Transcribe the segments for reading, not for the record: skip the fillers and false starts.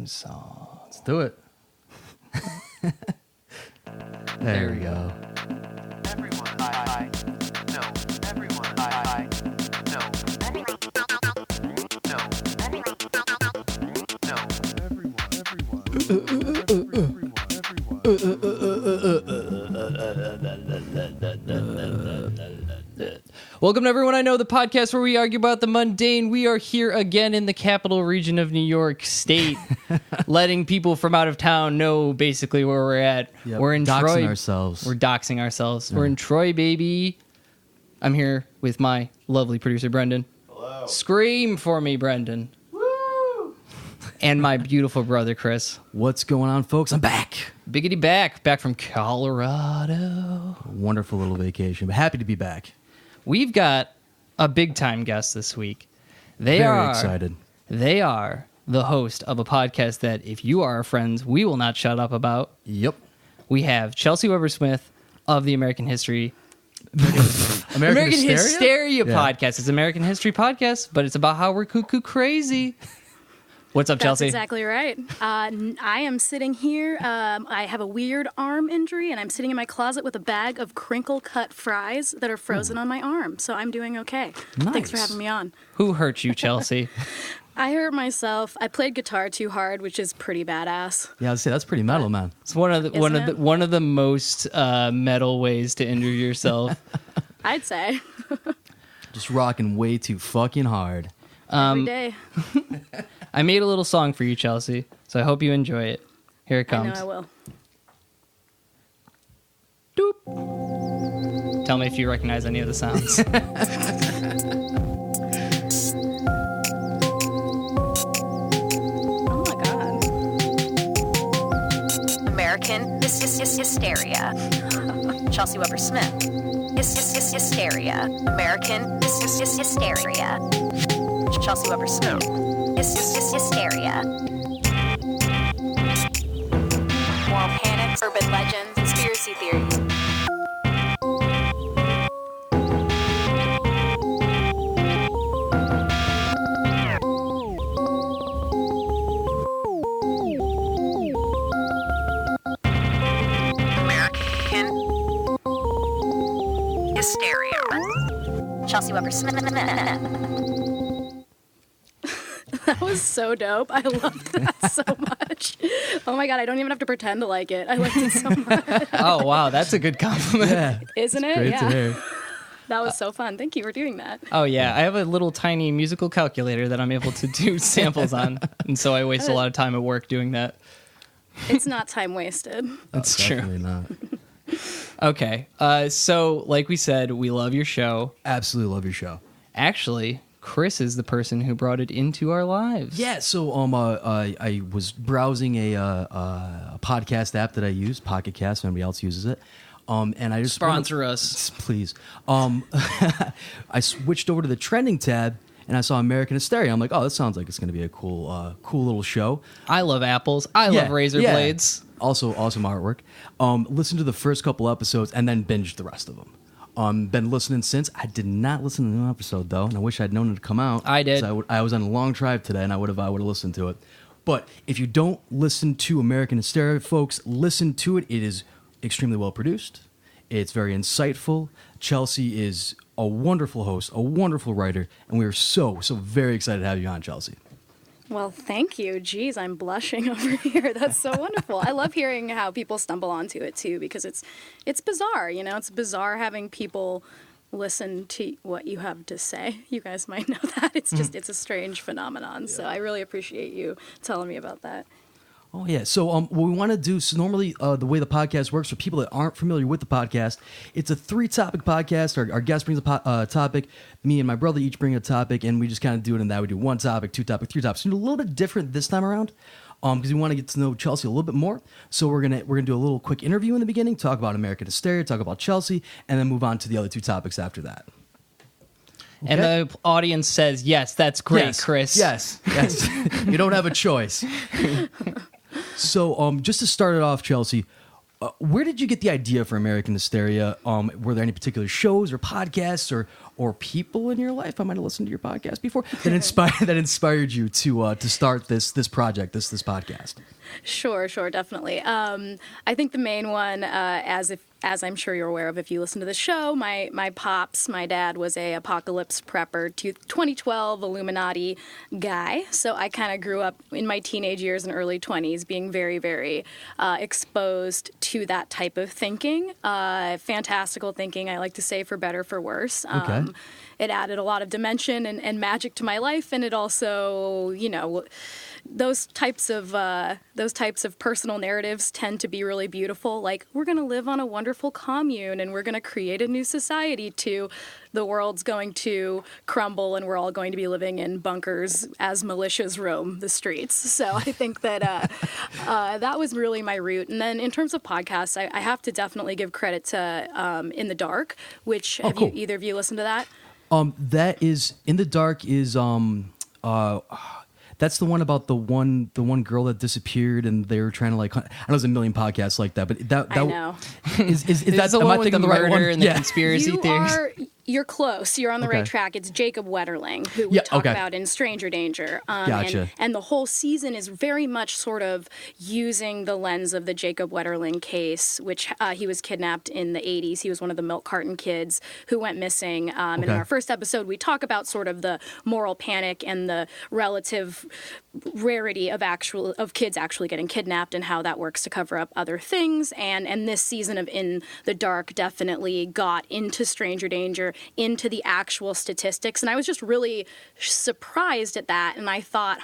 song. Let's do it. There we go. Everyone, I no. Everyone, I no. No. No. Welcome to Everyone I Know, the podcast where we argue about the mundane. We are here again in the capital region of New York State, letting people from out of town know basically where we're at. Yep. We're in Doxing Troy. ourselves. We're doxing ourselves. We're in Troy, baby. I'm here with my lovely producer, Brendan. Hello. Scream for me, Brendan. Woo! And my beautiful brother, Chris. What's going on, folks? I'm back. Biggity back from Colorado. Wonderful little vacation, but happy to be back. We've got a big-time guest this week. Very excited. They are the host of a podcast that, if you are our friends, we will not shut up about. Yep. We have Chelsey Weber-Smith of the American Hysteria Hysteria? podcast. It's an American history podcast, but it's about how we're cuckoo crazy. What's up, That's Chelsey? exactly right. I am sitting here. I have a weird arm injury, and I'm sitting in my closet with a bag of crinkle-cut fries that are frozen on my arm. So I'm doing okay. Nice. Thanks for having me on. Who hurt you, Chelsey? I hurt myself. I played guitar too hard, which is pretty badass. Yeah, I'd say that's pretty metal, man. It's one of the most metal ways to injure yourself. I'd say. Just rocking way too fucking hard. Every day. I made a little song for you, Chelsey, so I hope you enjoy it. Here it comes. I know I will. Doop. Tell me if you recognize any of the sounds. Oh my god. American Hysteria. Chelsey Weber-Smith. Hysteria. American Hysteria. Chelsey Weber-Smith. Hysteria. Moral panics, urban legends, conspiracy theories. American Hysteria. Chelsey Weber-Smith. That was so dope. I loved that so much. Oh my god, I don't even have to pretend to like it. I liked it so much. Oh, wow, that's a good compliment. Yeah. Isn't it? Great Yeah. to hear. That was so fun. Thank you for doing that. Oh, yeah, I have a little tiny musical calculator that I'm able to do samples on, and so I waste a lot of time at work doing that. It's not time wasted. That's true. Definitely not. Okay, so like we said, we love your show. Absolutely love your show. Actually, Chris is the person who brought it into our lives. Yeah, so I was browsing a podcast app that I use, Pocket Cast. If anybody else uses it, and I just Sponsor us. please. I switched over to the trending tab, and I saw American Hysteria. I'm like, oh, that sounds like it's going to be a cool little show. I love apples. I love razor blades. Also, awesome artwork. Listened to the first couple episodes and then binged the rest of them. Been listening since. I did not listen to the new episode though, and I wish I'd known it to come out. I did. I was on a long drive today, and I would have listened to it. But if you don't listen to American Hysteria, folks, listen to it. It is extremely well produced. It's very insightful. Chelsey is a wonderful host, a wonderful writer, and we are so very excited to have you on, Chelsey. Well, thank you. Geez, I'm blushing over here. That's so wonderful. I love hearing how people stumble onto it too, because it's bizarre. You know, it's bizarre having people listen to what you have to say. You guys might know that. It's a strange phenomenon. Yeah. So I really appreciate you telling me about that. Oh, yeah. So what we want to do, so normally the way the podcast works, for people that aren't familiar with the podcast, it's a 3-topic podcast. Our guest brings a topic. Me and my brother each bring a topic, and we just kind of do it in that. We do 1 topic, 2 topic, 3 topics. So a little bit different this time around because we want to get to know Chelsey a little bit more. So we're gonna do a little quick interview in the beginning, talk about American Hysteria, talk about Chelsey, and then move on to the other 2 topics after that. Okay? And the audience says, yes, that's great, Yes. Chris. Yes. You don't have a choice. So just to start it off, Chelsey, where did you get the idea for American Hysteria? Were there any particular shows or podcasts or people in your life? I might have listened to your podcast before that inspired you to start this project, this podcast. Sure, definitely. I think the main one, as I'm sure you're aware of if you listen to the show, my dad was a apocalypse prepper, 2012 Illuminati guy. So I kind of grew up in my teenage years and early 20s being very, very exposed to that type of thinking. Fantastical thinking, I like to say, for better, for worse. Okay. It added a lot of dimension and magic to my life, and it also, those types of personal narratives tend to be really beautiful. Like, we're going to live on a wonderful commune, and we're going to create a new society. To the world's going to crumble, and we're all going to be living in bunkers as militias roam the streets. So I think that that was really my root. And then in terms of podcasts, I have to definitely give credit to In the Dark, which have cool. either of you listened to that? That is In the Dark is that's the one about the one girl that disappeared and they were trying to like hunt. I know there's a million podcasts like that, but that I know. is that the am I one with thinking the the right murder one? and the conspiracy theories. You're close. You're on the Okay. right track. It's Jacob Wetterling, who we Yeah, talk okay. about in Stranger Danger. Gotcha. And the whole season is very much sort of using the lens of the Jacob Wetterling case, which he was kidnapped in the 80s. He was one of the milk carton kids who went missing. And in Okay. our first episode, we talk about sort of the moral panic and the relative rarity of kids actually getting kidnapped and how that works to cover up other things. And this season of In the Dark definitely got into Stranger Danger, into the actual statistics. And I was just really surprised at that. And I thought,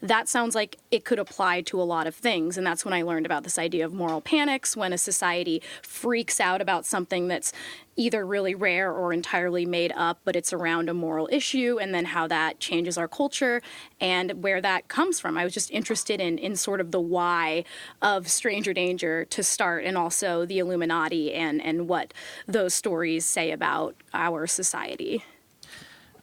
that sounds like it could apply to a lot of things. And that's when I learned about this idea of moral panics, when a society freaks out about something that's either really rare or entirely made up, but it's around a moral issue, and then how that changes our culture and where that comes from. I was just interested in sort of the why of Stranger Danger to start, and also the Illuminati and what those stories say about our society.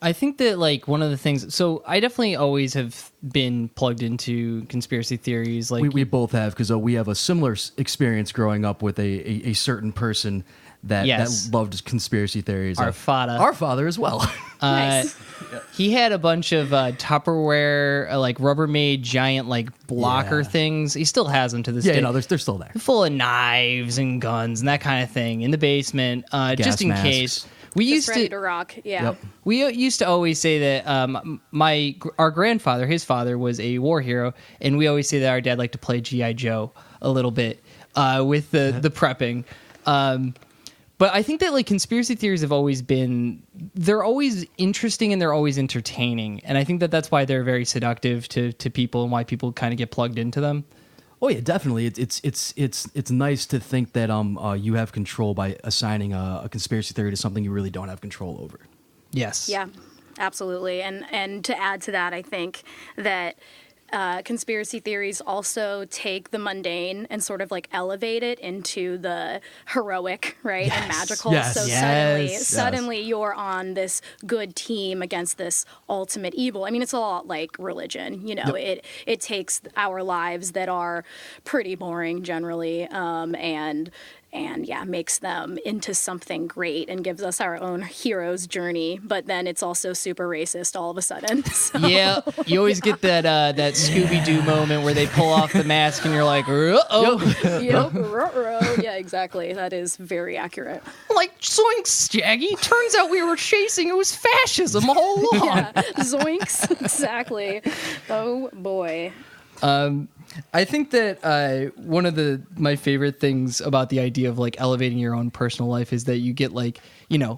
I think that, like, one of the things... So I definitely always have been plugged into conspiracy theories. Like, We both have, because we have a similar experience growing up with a certain person that loved conspiracy theories. Our father. Our father as well. Nice. He had a bunch of Tupperware, like, Rubbermaid giant, like, blocker Yeah. things. He still has them to this Yeah, day. they're still there. Full of knives and guns and that kind of thing in the basement, just in masks. case. We Just used ready to... to rock. Yeah. Yep. We used to always say that our grandfather, his father, was a war hero, and we always say that our dad liked to play G.I. Joe a little bit with the prepping. But I think that, like, conspiracy theories have always been... They're always interesting and they're always entertaining, and I think that that's why they're very seductive to people and why people kind of get plugged into them. Oh yeah, definitely. It's nice to think that you have control by assigning a conspiracy theory to something you really don't have control over. Yes. Yeah, absolutely. And to add to that, I think that conspiracy theories also take the mundane and sort of like elevate it into the heroic, right? And magical. Yes. So Yes. suddenly you're on this good team against this ultimate evil. I mean, it's a lot like religion, it takes our lives that are pretty boring generally, and makes them into something great and gives us our own hero's journey. But then it's also super racist all of a sudden. So. Yeah, you always get that Scooby-Doo moment where they pull off the mask and you're like, uh-oh. Yep. Yeah, exactly. That is very accurate. Like, zoinks, Jaggy. Turns out we were chasing, it was fascism all along. Yeah, zoinks. Exactly. Oh, boy. I think that one of my favorite things about the idea of, like, elevating your own personal life is that you get, like,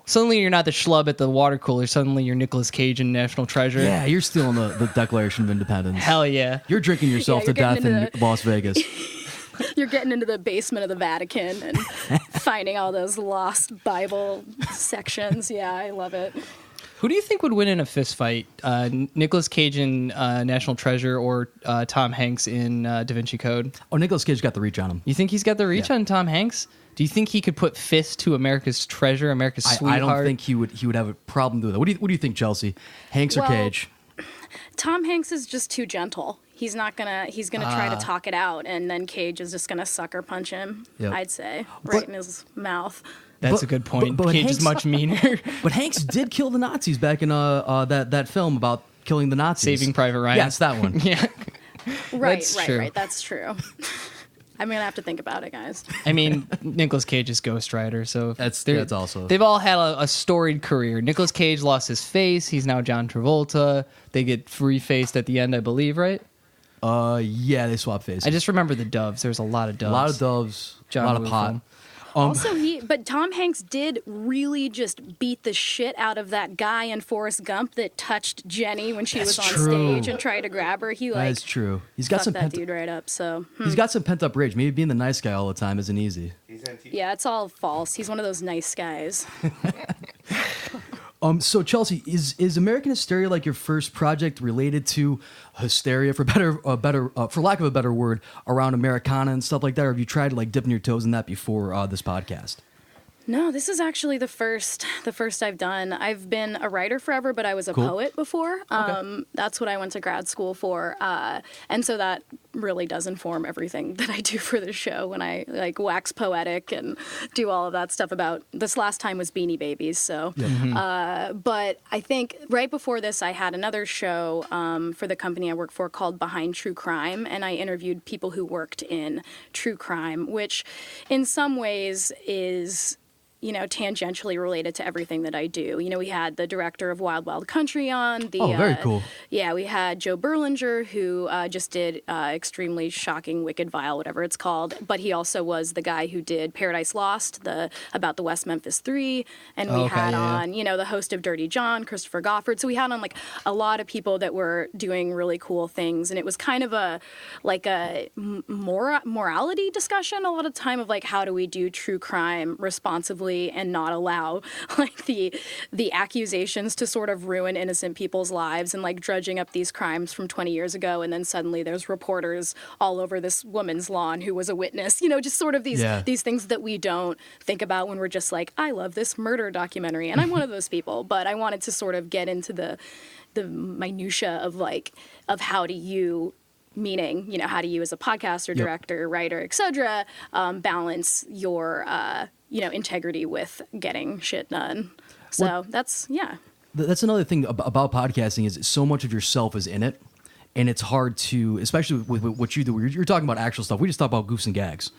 suddenly you're not the schlub at the water cooler. Suddenly you're Nicolas Cage in National Treasure. Yeah, you're stealing the Declaration of Independence. Hell yeah. You're drinking yourself you're to death getting in into Las Vegas. You're getting into the basement of the Vatican and finding all those lost Bible sections. Yeah, I love it. Who do you think would win in a fist fight? Nicolas Cage in National Treasure or Tom Hanks in Da Vinci Code? Oh, Nicolas Cage got the reach on him. You think he's got the reach on Tom Hanks? Do you think he could put fist to America's treasure, America's sweetheart? I don't think he would have a problem doing that. What do you think, Chelsea? Hanks or Well, Cage? Tom Hanks is just too gentle. He's gonna try to talk it out, and then Cage is just gonna sucker punch him. Yep. I'd say right in his mouth. That's But- a good point. but Cage Hanks- is much meaner. But Hanks did kill the Nazis back in that film about killing the Nazis. Saving Private Ryan. Yes, that one. Yeah. Right, That's right, true. right. That's true. I'm gonna have to think about it, guys. I mean, Nicolas Cage is Ghost Rider, so That's also. they've all had a storied career. Nicolas Cage lost his face; he's now John Travolta. They get refaced at the end, I believe, right? Yeah, they swap faces. I just remember the doves. There's a lot of doves. a lot of doves, John a lot of Woo pot. film. Also, but Tom Hanks did really just beat the shit out of that guy in Forrest Gump that touched Jenny when she was That's on true. stage and tried to grab her. He That is true. He's got fucked some that pent- dude right up. So He's got some pent up rage. Maybe being the nice guy all the time isn't easy. yeah, it's all false. He's one of those nice guys. So Chelsey, is American Hysteria like your first project related to hysteria, for for lack of a better word, around Americana and stuff like that? Or have you tried like dipping your toes in that before this podcast? No, this is actually the first I've done. I've been a writer forever, but I was a Cool. poet before. That's what I went to grad school for, and so that really does inform everything that I do for the show when I like wax poetic and do all of that stuff. About this last time was Beanie Babies, so. But I think right before this, I had another show for the company I work for called Behind True Crime, and I interviewed people who worked in true crime, which in some ways is, you know, tangentially related to everything that I do. You know, we had the director of Wild Wild Country on. Oh, very cool. Yeah, we had Joe Berlinger, who just did Extremely Shocking, Wicked, Vile, whatever it's called. But he also was the guy who did Paradise Lost, about the West Memphis 3. And we Okay, had yeah. on, you know, the host of Dirty John, Christopher Goffard. So we had on like a lot of people that were doing really cool things. And it was kind of a morality discussion a lot of time of like, how do we do true crime responsibly and not allow like the accusations to sort of ruin innocent people's lives, and like dredging up these crimes from 20 years ago, and then suddenly there's reporters all over this woman's lawn who was a witness, you know, just sort of these things that we don't think about when we're just like, I love this murder documentary, and I'm one of those people. But I wanted to sort of get into the minutia of how do you, meaning, you know, how do you as a podcaster, director, writer, etc., balance your you know, integrity with getting shit done. So that's That's another thing about podcasting is so much of yourself is in it, and it's hard to, especially with what you do. You're talking about actual stuff. We just talk about goofs and gags,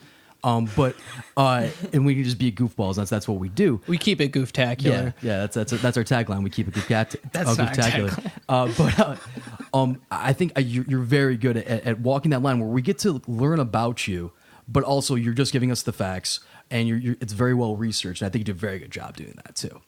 but and we can just be goofballs. That's what we do. We keep it gooftacular. Yeah. That's our tagline. We keep it That's not gooftacular. But I think you're very good at walking that line where we get to learn about you, but also you're just giving us the facts, and it's very well researched. And I think you do a very good job doing that too.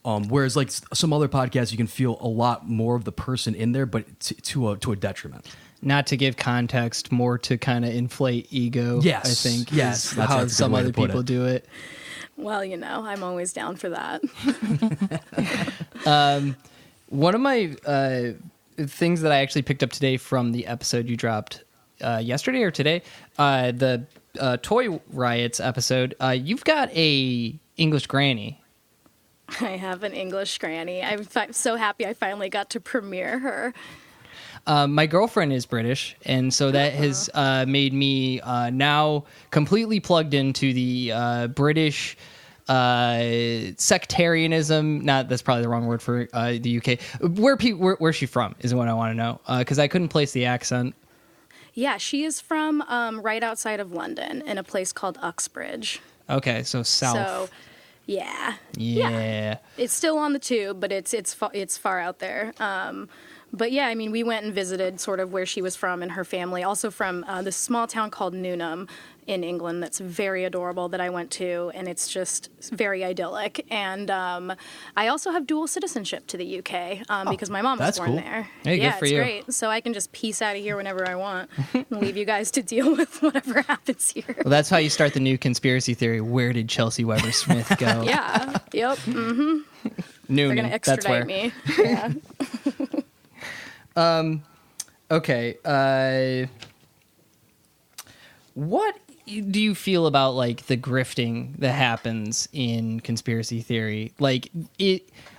Whereas like some other podcasts, you can feel a lot more of the person in there, but to a detriment. Not to give context, more to kind of inflate ego. Yes. I think. Yes. Is That's how a good some way to other put people it. do it. well, you know, I'm always down for that. One of my things that I actually picked up today from the episode you dropped yesterday or today, the Toy Riots episode, you've got a English granny. I have an English granny. I'm so happy I finally got to premiere her. My girlfriend is British, and so that has made me now completely plugged into the British sectarianism. That's probably the wrong word for the UK. Where's she from is what I want to know, because I couldn't place the accent. Yeah, she is from right outside of London in a place called Uxbridge. Okay, so south. So, yeah. Yeah. It's still on the tube, but it's far out there. But yeah, I mean, we went and visited sort of where she was from and her family. Also from this small town called Newnham in England that's very adorable that I went to, and it's just very idyllic. And I also have dual citizenship to the UK because my mom was that's born cool. there. Hey, good yeah, for it's you. great. So I can just peace out of here whenever I want and leave you guys to deal with whatever happens here. Well, that's how you start the new conspiracy theory. Where did Chelsey Weber Smith go? Yeah. Yep. Mm-hmm. They're Noonan. gonna That's extradite where. me. Yeah. Okay. What do you feel about like the grifting that happens in conspiracy theory? Like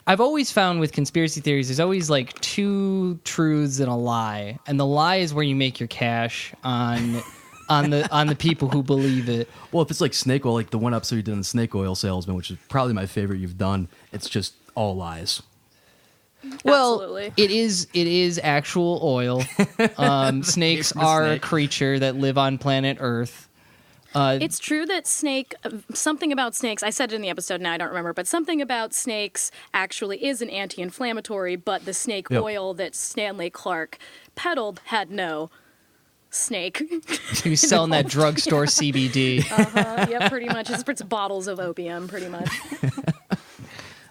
I've always found with conspiracy theories, there's always like two truths and a lie, and the lie is where you make your cash on the people who believe it. Well, if it's like snake oil, like the one episode you did on the snake oil salesman, which is probably my favorite you've done, it's just all lies. Well, Absolutely. it is actual oil. Snakes are a creature that live on planet Earth. It's true that something about snakes, I said it in the episode, now I don't remember, but something about snakes actually is an anti-inflammatory, but the snake oil that Stanley Clark peddled had no snake. He was selling that drugstore CBD. Yeah, pretty much. It's bottles of opium, pretty much.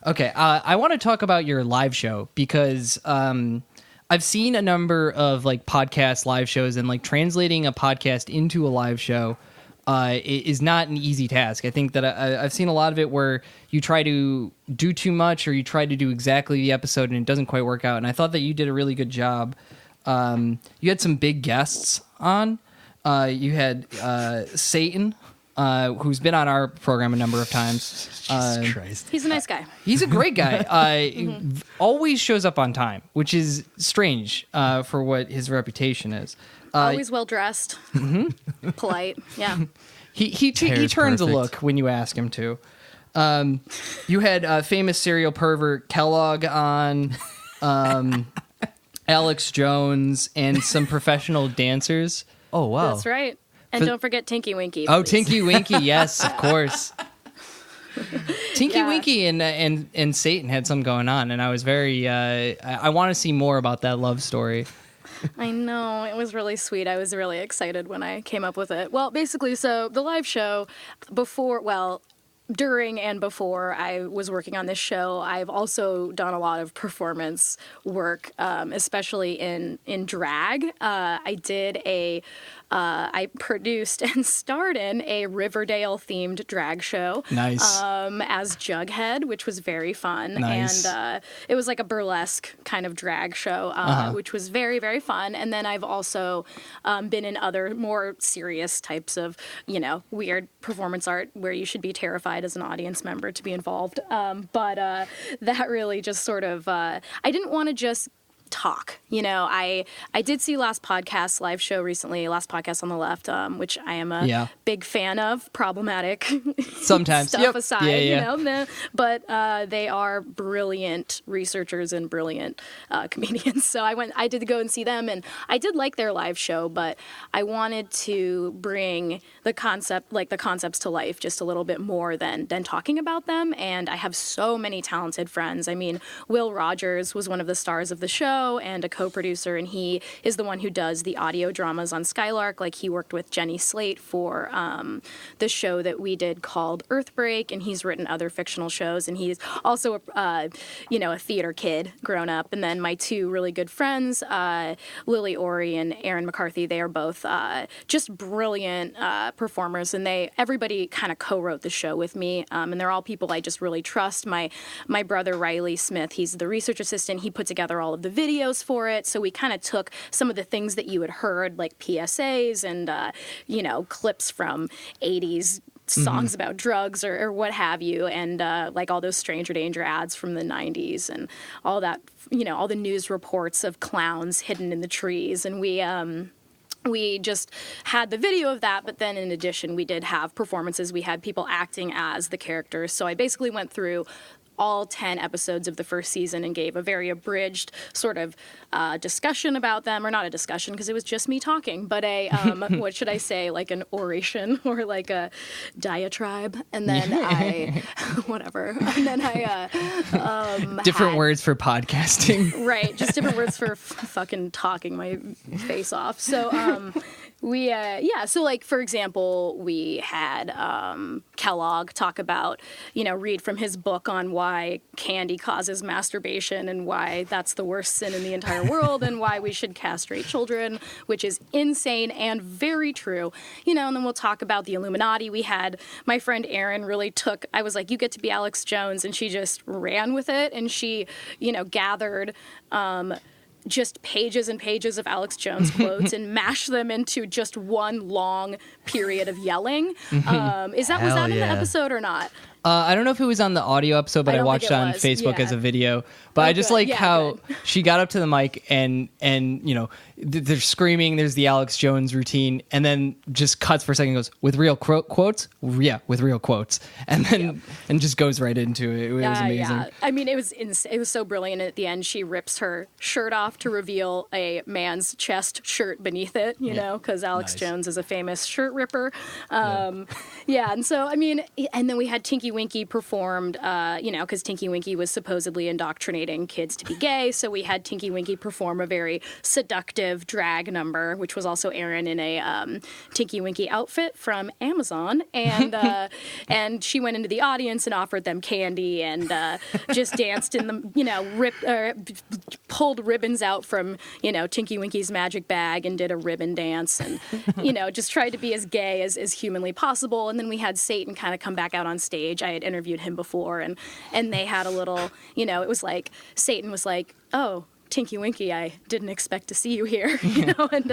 Okay, I want to talk about your live show because I've seen a number of like podcast live shows, and like translating a podcast into a live show is not an easy task. I think that I've seen a lot of it where you try to do too much or you try to do exactly the episode and it doesn't quite work out. And I thought that you did a really good job. You had some big guests on. You had Satan, who's been on our program a number of times. Jesus Christ. He's a nice guy. He's a great guy. Always shows up on time, which is strange for what his reputation is. Always well dressed, polite. Yeah. He Hair's turns a perfect. look when you ask him to. You had famous serial pervert Kellogg on, Alex Jones, and some professional dancers. Oh, wow. That's right. And don't forget Tinky Winky. Oh, please. Tinky Winky, yes, of course. Tinky Yeah. Winky and Satan had some going on, and I was very. I want to see more about that love story. I know. It was really sweet. I was really excited when I came up with it. Well, basically, so the live show during and before I was working on this show, I've also done a lot of performance work, especially in drag. I produced and starred in a Riverdale-themed drag show. Nice. As Jughead, which was very fun. Nice. And it was like a burlesque kind of drag show, which was very, very fun. And then I've also been in other more serious types of, weird performance art where you should be terrified as an audience member to be involved. But that really just sort of, I didn't want to just talk. I did see Last Podcast live show recently, Last Podcast on the Left, which I am a big fan of. Problematic Sometimes. stuff Yep. aside, Yeah. but they are brilliant researchers and brilliant comedians. So I did go and see them, and I did like their live show, but I wanted to bring the concepts to life just a little bit more than talking about them. And I have so many talented friends. I mean, Will Rogers was one of the stars of the show and a co-producer, and he is the one who does the audio dramas on Skylark. Like, he worked with Jenny Slate for the show that we did called Earthbreak, and he's written other fictional shows, and he's also a theater kid grown up. And then my two really good friends, Lily Ori and Aaron McCarthy, they are both just brilliant performers, and everybody kind of co-wrote the show with me, and they're all people I just really trust. My brother Riley Smith, he's the research assistant. He put together all of the videos for it, so we kind of took some of the things that you had heard, like PSAs and clips from 80s songs about drugs or what have you, and like all those Stranger Danger ads from the 90s and all that, all the news reports of clowns hidden in the trees. And we just had the video of that, but then in addition, we did have performances. We had people acting as the characters. So I basically went through all 10 episodes of the first season and gave a very abridged sort of discussion about them, or not a discussion because it was just me talking, but a what should I say, like an oration or like a diatribe, and then Different words for podcasting. Right, just different words for fucking talking my face off. So so like, for example, we had Kellogg talk about, read from his book on why candy causes masturbation and why that's the worst sin in the entire world and why we should castrate children, which is insane and very true. And then we'll talk about the Illuminati. We had my friend Erin I was like, you get to be Alex Jones, and she just ran with it, and she, gathered just pages and pages of Alex Jones quotes and mashed them into just one long period of yelling. Was that in the episode or not? I don't know if it was on the audio episode, but I I don't watched it think it on was. Facebook as Yeah. a video. But I just good. like Yeah, how good. she got up to the mic and you know, they're screaming. There's the Alex Jones routine, and then just cuts for a second. And goes with real quotes. Yeah, with real quotes, and then and just goes right into it. It was amazing. Yeah. I mean, it was it was so brilliant. At the end, she rips her shirt off to reveal a man's chest shirt beneath it. You know, because Alex Nice. Jones is a famous shirt ripper. Yeah, and so I mean, and then we had Tinky Winky performed. You know, because Tinky Winky was supposedly indoctrinating kids to be gay, so we had Tinky Winky perform a very seductive drag number, which was also Erin in a Tinky Winky outfit from Amazon, and and she went into the audience and offered them candy and just danced in the, you know, pulled ribbons out from, you know, Tinky Winky's magic bag and did a ribbon dance and, you know, just tried to be as gay as humanly possible. And then we had Satan kind of come back out on stage. I had interviewed him before, and they had a little, you know, it was like Satan was like, oh, Tinky Winky, I didn't expect to see you here, you know, and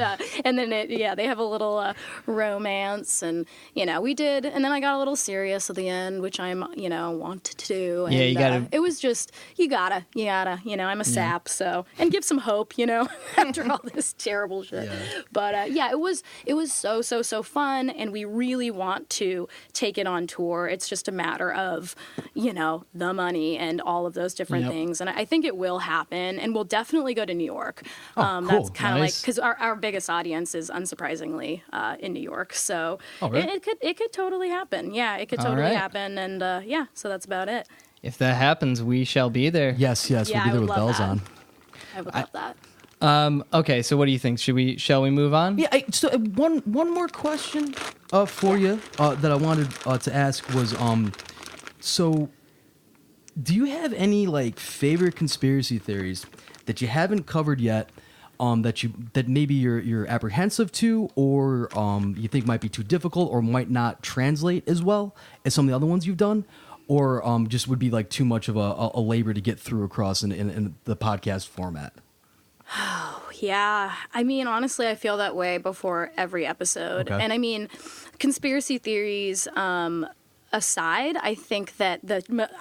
then they have a little romance, and you know, we did, and then I got a little serious at the end, which I'm, you know, wanted to do. And, Yeah, you gotta. It was just you gotta, you know, I'm a sap, so and give some hope, you know, after all this terrible shit. Yeah. But yeah, it was so fun, and we really want to take it on tour. It's just a matter of, you know, the money and all of those different Yep. things, and I think it will happen, and we'll definitely go to New York. Oh, cool. That's kind of Nice. like, because our biggest audience is unsurprisingly in New York, so Oh, really? it could totally happen. Yeah, it could All totally right. happen, and yeah, so that's about it. If that happens, we shall be there. Yes, Yeah, we'll be I there would with love bells that. on. I would love that. Okay, so what do you think? Shall we move on? Yeah, so one more question for you that I wanted to ask was so do you have any like favorite conspiracy theories that you haven't covered yet, that maybe you're apprehensive to, or you think might be too difficult or might not translate as well as some of the other ones you've done, or just would be like too much of a labor to get through across in the podcast format? Yeah, I mean, honestly, I feel that way before every episode. Okay. And I mean, conspiracy theories aside, I think that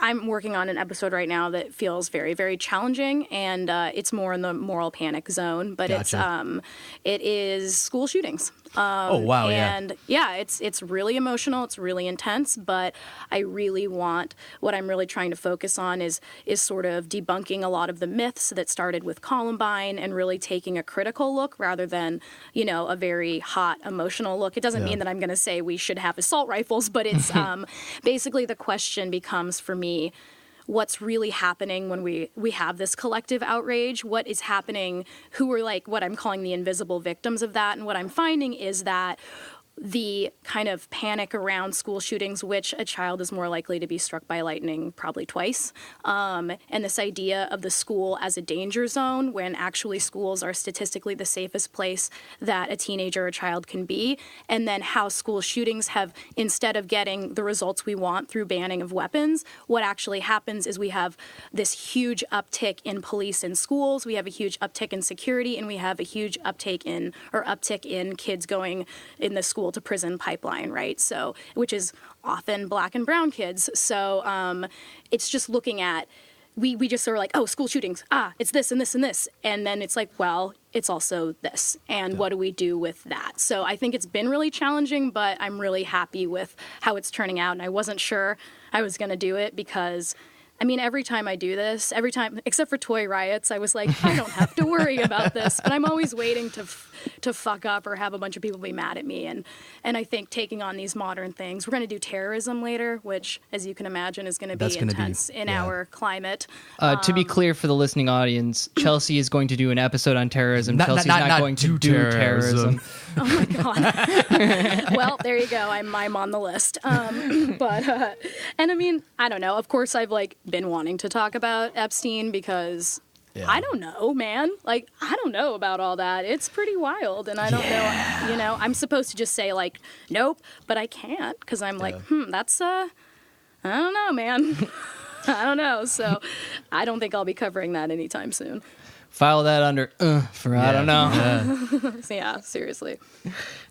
I'm working on an episode right now that feels very, very challenging, and it's more in the moral panic zone. But Gotcha. it is school shootings. Oh, wow, yeah. And yeah, it's really emotional. It's really intense. But I really want, what I'm really trying to focus on is sort of debunking a lot of the myths that started with Columbine, and really taking a critical look rather than, you know, a very hot emotional look. It doesn't Yeah. mean that I'm going to say we should have assault rifles, but it's basically the question becomes for me, what's really happening when we have this collective outrage? What is happening? Who are like what I'm calling the invisible victims of that? And what I'm finding is that the kind of panic around school shootings, which a child is more likely to be struck by lightning probably twice, and this idea of the school as a danger zone, when actually schools are statistically the safest place that a teenager or a child can be, and then how school shootings have, instead of getting the results we want through banning of weapons, what actually happens is we have this huge uptick in police in schools, we have a huge uptick in security, and we have a huge uptick in kids going in the school to prison pipeline, right? So, which is often black and brown kids. So it's just looking at, we just sort of like, oh, school shootings, it's this and this and this. And then it's like, well, it's also this. And what do we do with that? So I think it's been really challenging, but I'm really happy with how it's turning out. And I wasn't sure I was going to do it because, I mean, every time I do this, every time, except for Toy Riots, I was like, I don't have to worry about this. But I'm always waiting to fuck up or have a bunch of people be mad at me. And I think taking on these modern things, we're going to do terrorism later, which, as you can imagine, is going to That's be gonna be- intense in yeah. our climate. To be clear for the listening audience, Chelsey is going to do an episode on terrorism. Not- Chelsea's not- not going to do do terrorism. terrorism. Oh my god. Well, there you go. I'm on the list. But and I mean, I don't know. Of course, I've like been wanting to talk about Epstein because Yeah. I don't know, man. Like, I don't know about all that. It's pretty wild, and I don't know. You know, I'm supposed to just say like, nope, but I can't because I'm like, that's I don't know, man. I don't know. So, I don't think I'll be covering that anytime soon. File that under for I don't know. Yeah. So, yeah, seriously.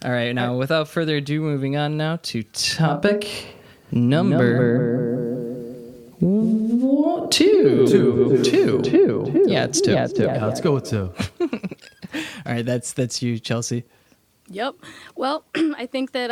All right, now without further ado, moving on now to topic number Two. Yeah, it's two. Yeah, let's go with 2. All right, that's you, Chelsey. Yep. Well, I think that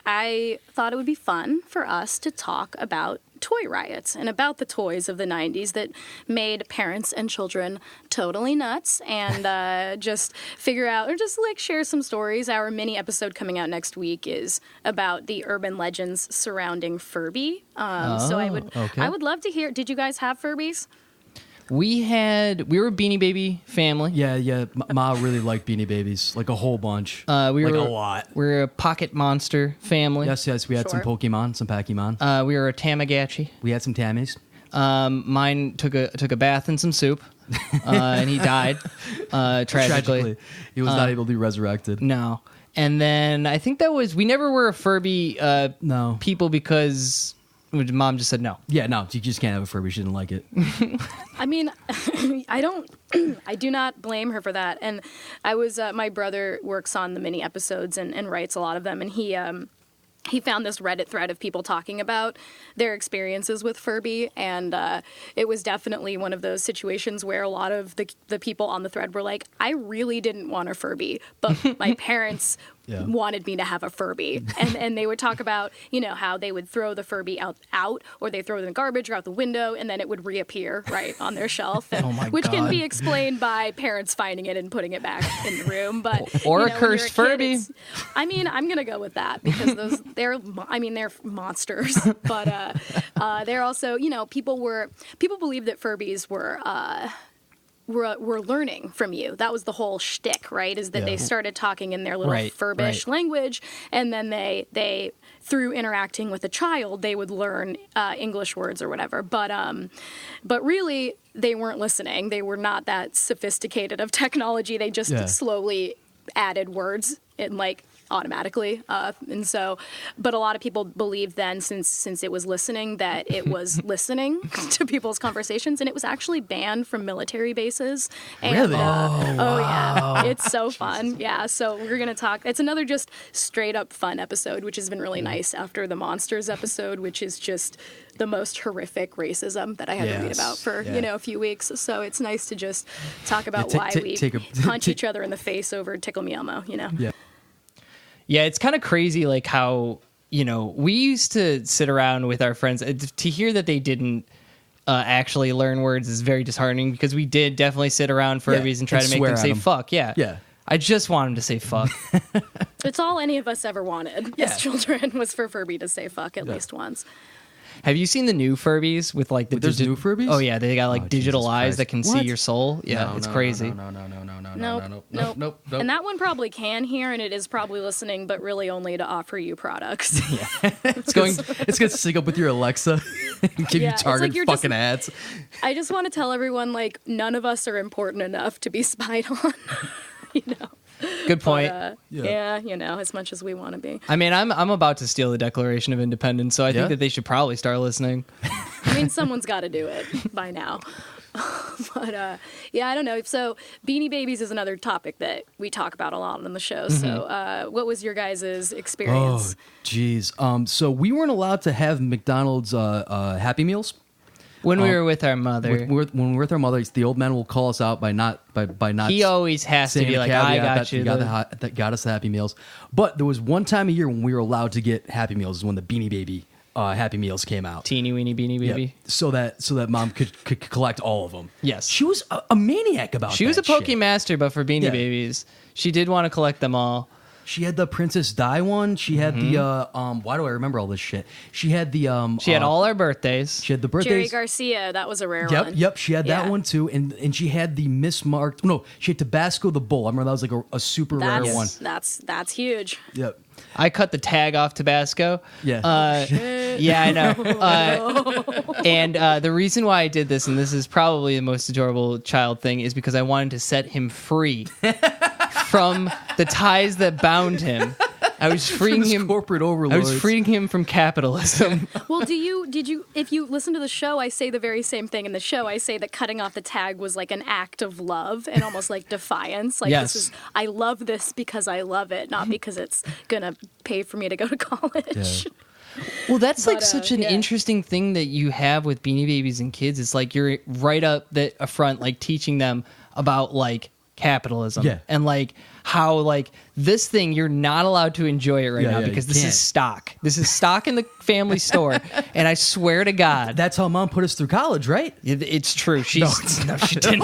I thought it would be fun for us to talk about toy riots and about the toys of the 90s that made parents and children totally nuts, and just figure out or just like share some stories. Our mini episode coming out next week is about the urban legends surrounding Furby. So I would love to hear. Did you guys have Furbies? We were a Beanie Baby family. Yeah. Ma really liked Beanie Babies, like a whole bunch. We like were a lot. We're a Pocket Monster family. Yes. We had some Sure. Pokemon, some Pokemon. We were a Tamagotchi. We had some Tammies. Mine took a bath in some soup, and he died tragically. He was not able to be resurrected. No, and then I think we never were a Furby No. people because Mom just said no. Yeah, no, you just can't have a Furby. She didn't like it. I mean, I do not blame her for that. And I was, my brother works on the mini episodes and writes a lot of them. And he found this Reddit thread of people talking about their experiences with Furby. And it was definitely one of those situations where a lot of the people on the thread were like, I really didn't want a Furby, but my parents wanted me to have a Furby. And they would talk about, how they would throw the Furby out or they throw it in the garbage or out the window, and then it would reappear right on their shelf, which can be explained by parents finding it and putting it back in the room. But Or a when you're cursed kid, Furby. I'm going to go with that because they're monsters. But they're also, people believed that Furbies were learning from you. That was the whole shtick, right? Is that they started talking in their little Furbish language, and then they through interacting with a child, they would learn English words or whatever. But really, they weren't listening. They were not that sophisticated of technology. They just slowly added words in automatically. And so, but a lot of people believed then, since it was listening, that it was listening to people's conversations, and it was actually banned from military bases. And, Really? Yeah. It's so fun. Yeah. So we're going to talk. It's another just straight up fun episode, which has been really nice after the Monsters episode, which is just the most horrific racism that I had to read about for, a few weeks. So it's nice to just talk about why we punch each other in the face over Tickle Me Elmo, Yeah. Yeah, it's kind of crazy, how we used to sit around with our friends. To hear that they didn't actually learn words is very disheartening, because we did definitely sit around Furbies and try to make them say fuck. Yeah. I just want them to say fuck. It's all any of us ever wanted as children, was for Furby to say fuck at least once. Have you seen the new Furbies with There's new Furbies? Oh yeah, they got digital Jesus eyes Christ. that can see your soul. Yeah, it's crazy. Nope. And that one probably can hear, and it is probably listening, but really only to offer you products. It's gonna sync up with your Alexa and give you target fucking ads. I just want to tell everyone, none of us are important enough to be spied on. Good point. As much as we want to be. I mean, I'm about to steal the Declaration of Independence, so I think that they should probably start listening. I mean, someone's got to do it by now. But I don't know. So Beanie Babies is another topic that we talk about a lot on the show. So what was your guys' experience? Oh, geez. So we weren't allowed to have McDonald's Happy Meals. When we were with our mother. When we're with our mother, the old man will call us out by not. He always has to saying be a like, caveat I got that you. That got us the Happy Meals. But there was one time a year when we were allowed to get Happy Meals, is when the Beanie Baby Happy Meals came out. Teeny weeny Beanie Baby. Yep. So that mom could collect all of them. Yes. She was a maniac about She was a shit. Pokemaster, but for Beanie Babies. She did want to collect them all. She had the Princess Di one. She had the why do I remember all this shit? She had the She had all our birthdays. She had the Jerry birthdays. Garcia, that was a rare one. Yep. She had that one too, and she had the mismarked. No, she had Tabasco the Bull. I remember that was like a super rare one. That's huge. Yep. I cut the tag off Tabasco. Yeah. Yeah, I know. And the reason why I did this, and this is probably the most adorable child thing, is because I wanted to set him free from the ties that bound him. I was freeing him. Corporate overlords. I was freeing him from capitalism. Well, did you, if you listen to the show, I say the very same thing in the show. I say that cutting off the tag was like an act of love and almost like defiance. Like, yes. I love this because I love it, not because it's going to pay for me to go to college. Yeah. Well, that's like But, such an yeah. interesting thing that you have with Beanie Babies and kids. It's like you're right up the front, like teaching them about like capitalism Yeah. and like how like this thing you're not allowed to enjoy it right Yeah, now yeah, because you this can't. is stock. This is stock in the family store, and I swear to God, That's how mom put us through college, right? it's true. She's no, she didn't.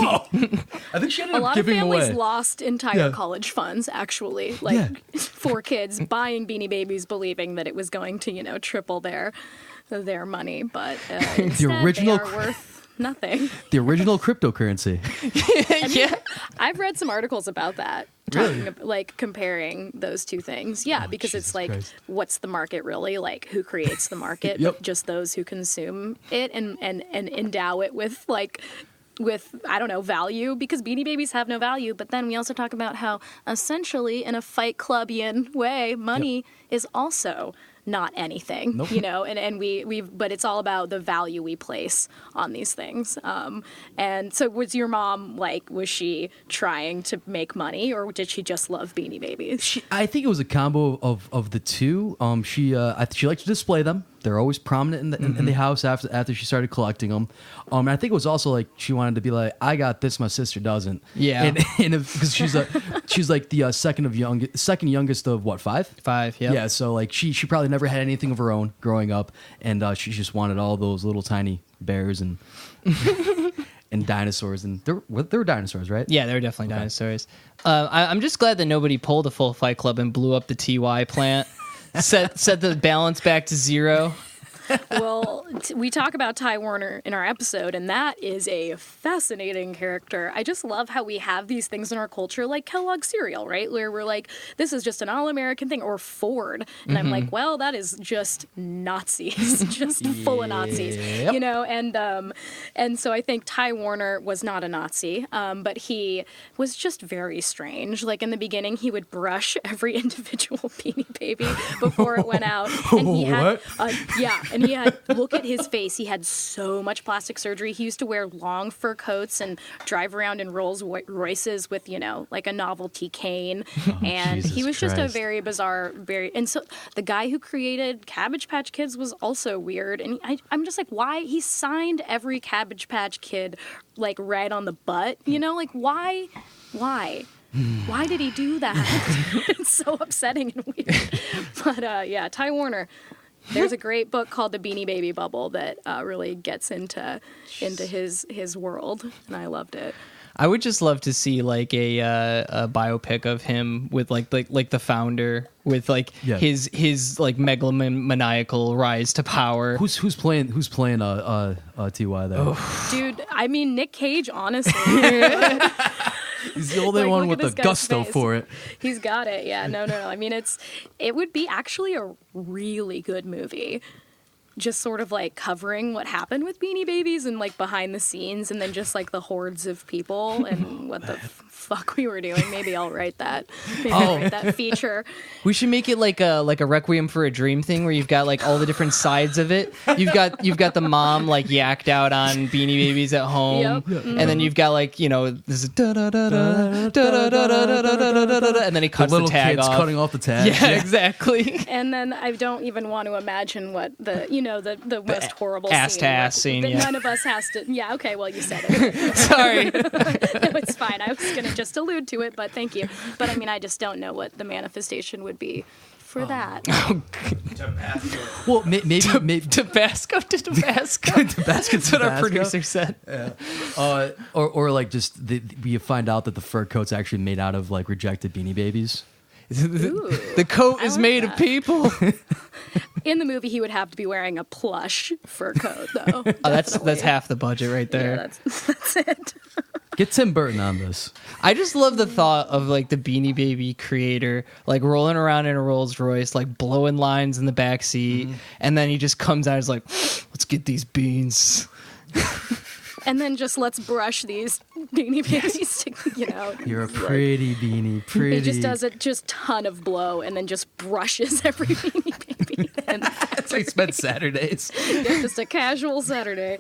I think she ended A up lot of giving families away. lost entire Yeah. college funds, actually, like Yeah. for kids buying Beanie Babies, believing that it was going to, triple their money, but instead original they are worth nothing. The original cryptocurrency. Yeah. I've read some articles about that, talking like comparing those two things. Yeah, because Jesus it's like, Christ. what's the market really? Like, who creates the market? Yep. Just those who consume it and endow it with I don't know, value, because Beanie Babies have no value. But then we also talk about how essentially in a Fight Clubian way, money is also not anything, Nope. and but it's all about the value we place on these things. And so was your mom was she trying to make money, or did she just love Beanie Babies? I think it was a combo of the two. She liked to display them. They're always prominent in the house after she started collecting them. And I think it was also like she wanted to be like, I got this, my sister doesn't. Yeah. and because she's like the second youngest of what, 5? 5. Yep. Yeah, so like she probably never had anything of her own growing up, and she just wanted all those little tiny bears and and dinosaurs, and there were dinosaurs, right? Yeah, they were definitely dinosaurs. I'm just glad that nobody pulled a full Fight Club and blew up the TY plant. set the balance back to 0. Well, we talk about Ty Warner in our episode, and that is a fascinating character. I just love how we have these things in our culture, like Kellogg's cereal, right? Where we're like, this is just an all-American thing, or Ford. And I'm like, well, that is just Nazis, just full of Nazis, And so I think Ty Warner was not a Nazi, but he was just very strange. Like in the beginning, he would brush every individual Beanie Baby before it went out. And he had, and he had, look at his face. He had so much plastic surgery. He used to wear long fur coats and drive around in Rolls Royces with, like a novelty cane. And Jesus he was just a Christ. very bizarre, and so the guy who created Cabbage Patch Kids was also weird. And I'm just like, why? He signed every Cabbage Patch Kid like right on the butt, like why? Why did he do that? It's so upsetting and weird. But yeah, Ty Warner. There's a great book called The Beanie Baby Bubble that really gets into his world, and I loved it. I would just love to see like a biopic of him with like the founder with like his like megalomaniacal rise to power. Who's playing TY there? Dude, I mean Nick Cage, honestly. He's the only Like, one look with at the this guy's gusto face. for it. He's got it. Yeah, no. I mean, it would be actually a really good movie. Just sort of like covering what happened with Beanie Babies and like behind the scenes, and then just like the hordes of people and what the fuck we were doing. Maybe I'll write that. Maybe I'll write that feature. We should make it like a Requiem for a Dream thing where you've got like all the different sides of it. You've got the mom like yacked out on Beanie Babies at home, Yep. and then you've got like this is da da da da da da da da da da, and then he cuts The little the tag kids off. cutting off the tag. Yeah, exactly. And then I don't even want to imagine what the most horrible ass-to-ass scene, that yeah. none of us has to. Yeah, okay, well you said it. Sorry. No, it's fine. I was gonna just allude to it, but thank you. But I mean, I just don't know what the manifestation would be for that. Well, maybe Tabasco to Tabasco. Tabasco. That's what our producer said. or like just we find out that the fur coat's actually made out of like rejected Beanie Babies. The coat is like made that. of people. In the movie, he would have to be wearing a plush fur coat, though. Oh, that's half the budget right there. Yeah, that's it. Get Tim Burton on this. I just love the thought of like the Beanie Baby creator like rolling around in a Rolls Royce, like blowing lines in the back seat, and then he just comes out and is like, "Let's get these beans." And then just let's brush these Beanie Babies to, You're a pretty beanie, pretty. He just does a just ton of blow and then just brushes every Beanie Baby. And That's how you spend Saturdays. it's just a casual Saturday.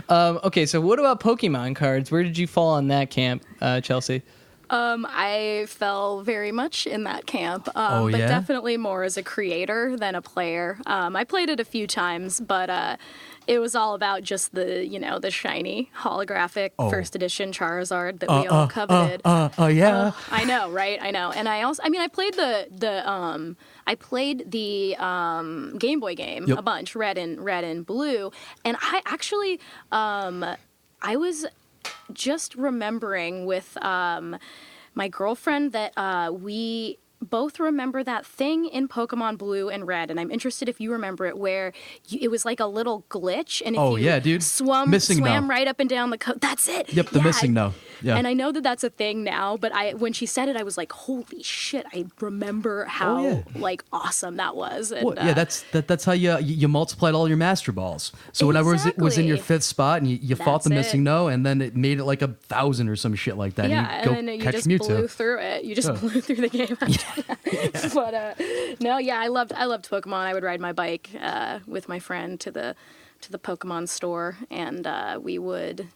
Okay, so what about Pokemon cards? Where did you fall on that camp, Chelsey? I fell very much in that camp, Oh, but yeah? definitely more as a creator than a player. I played it a few times, but it was all about just the shiny holographic first edition Charizard that we all coveted. Yeah. I know, right? I know. And I played the Game Boy game Yep. a bunch, red and blue, and I actually I was just remembering with my girlfriend that we both remember that thing in Pokemon Blue and Red, and I'm interested if you remember it, where it was like a little glitch, and if Oh, you yeah, dude. swam Missing no. right up and down the that's it. Yep, the missing no. Yeah. And I know that that's a thing now, but when she said it, I was like, holy shit, I remember how yeah. like awesome that was. And, Well, yeah, that's how you multiplied all your master balls. So whenever it was in your Exactly. fifth spot, and you fought the That's missing it. no, and then it made it like 1,000 or some shit like that. yeah, and you go and then you catch just Mewtwo. blew through it. You just blew through the game. But no, yeah, I loved Pokemon. I would ride my bike with my friend to the Pokemon store, and we would.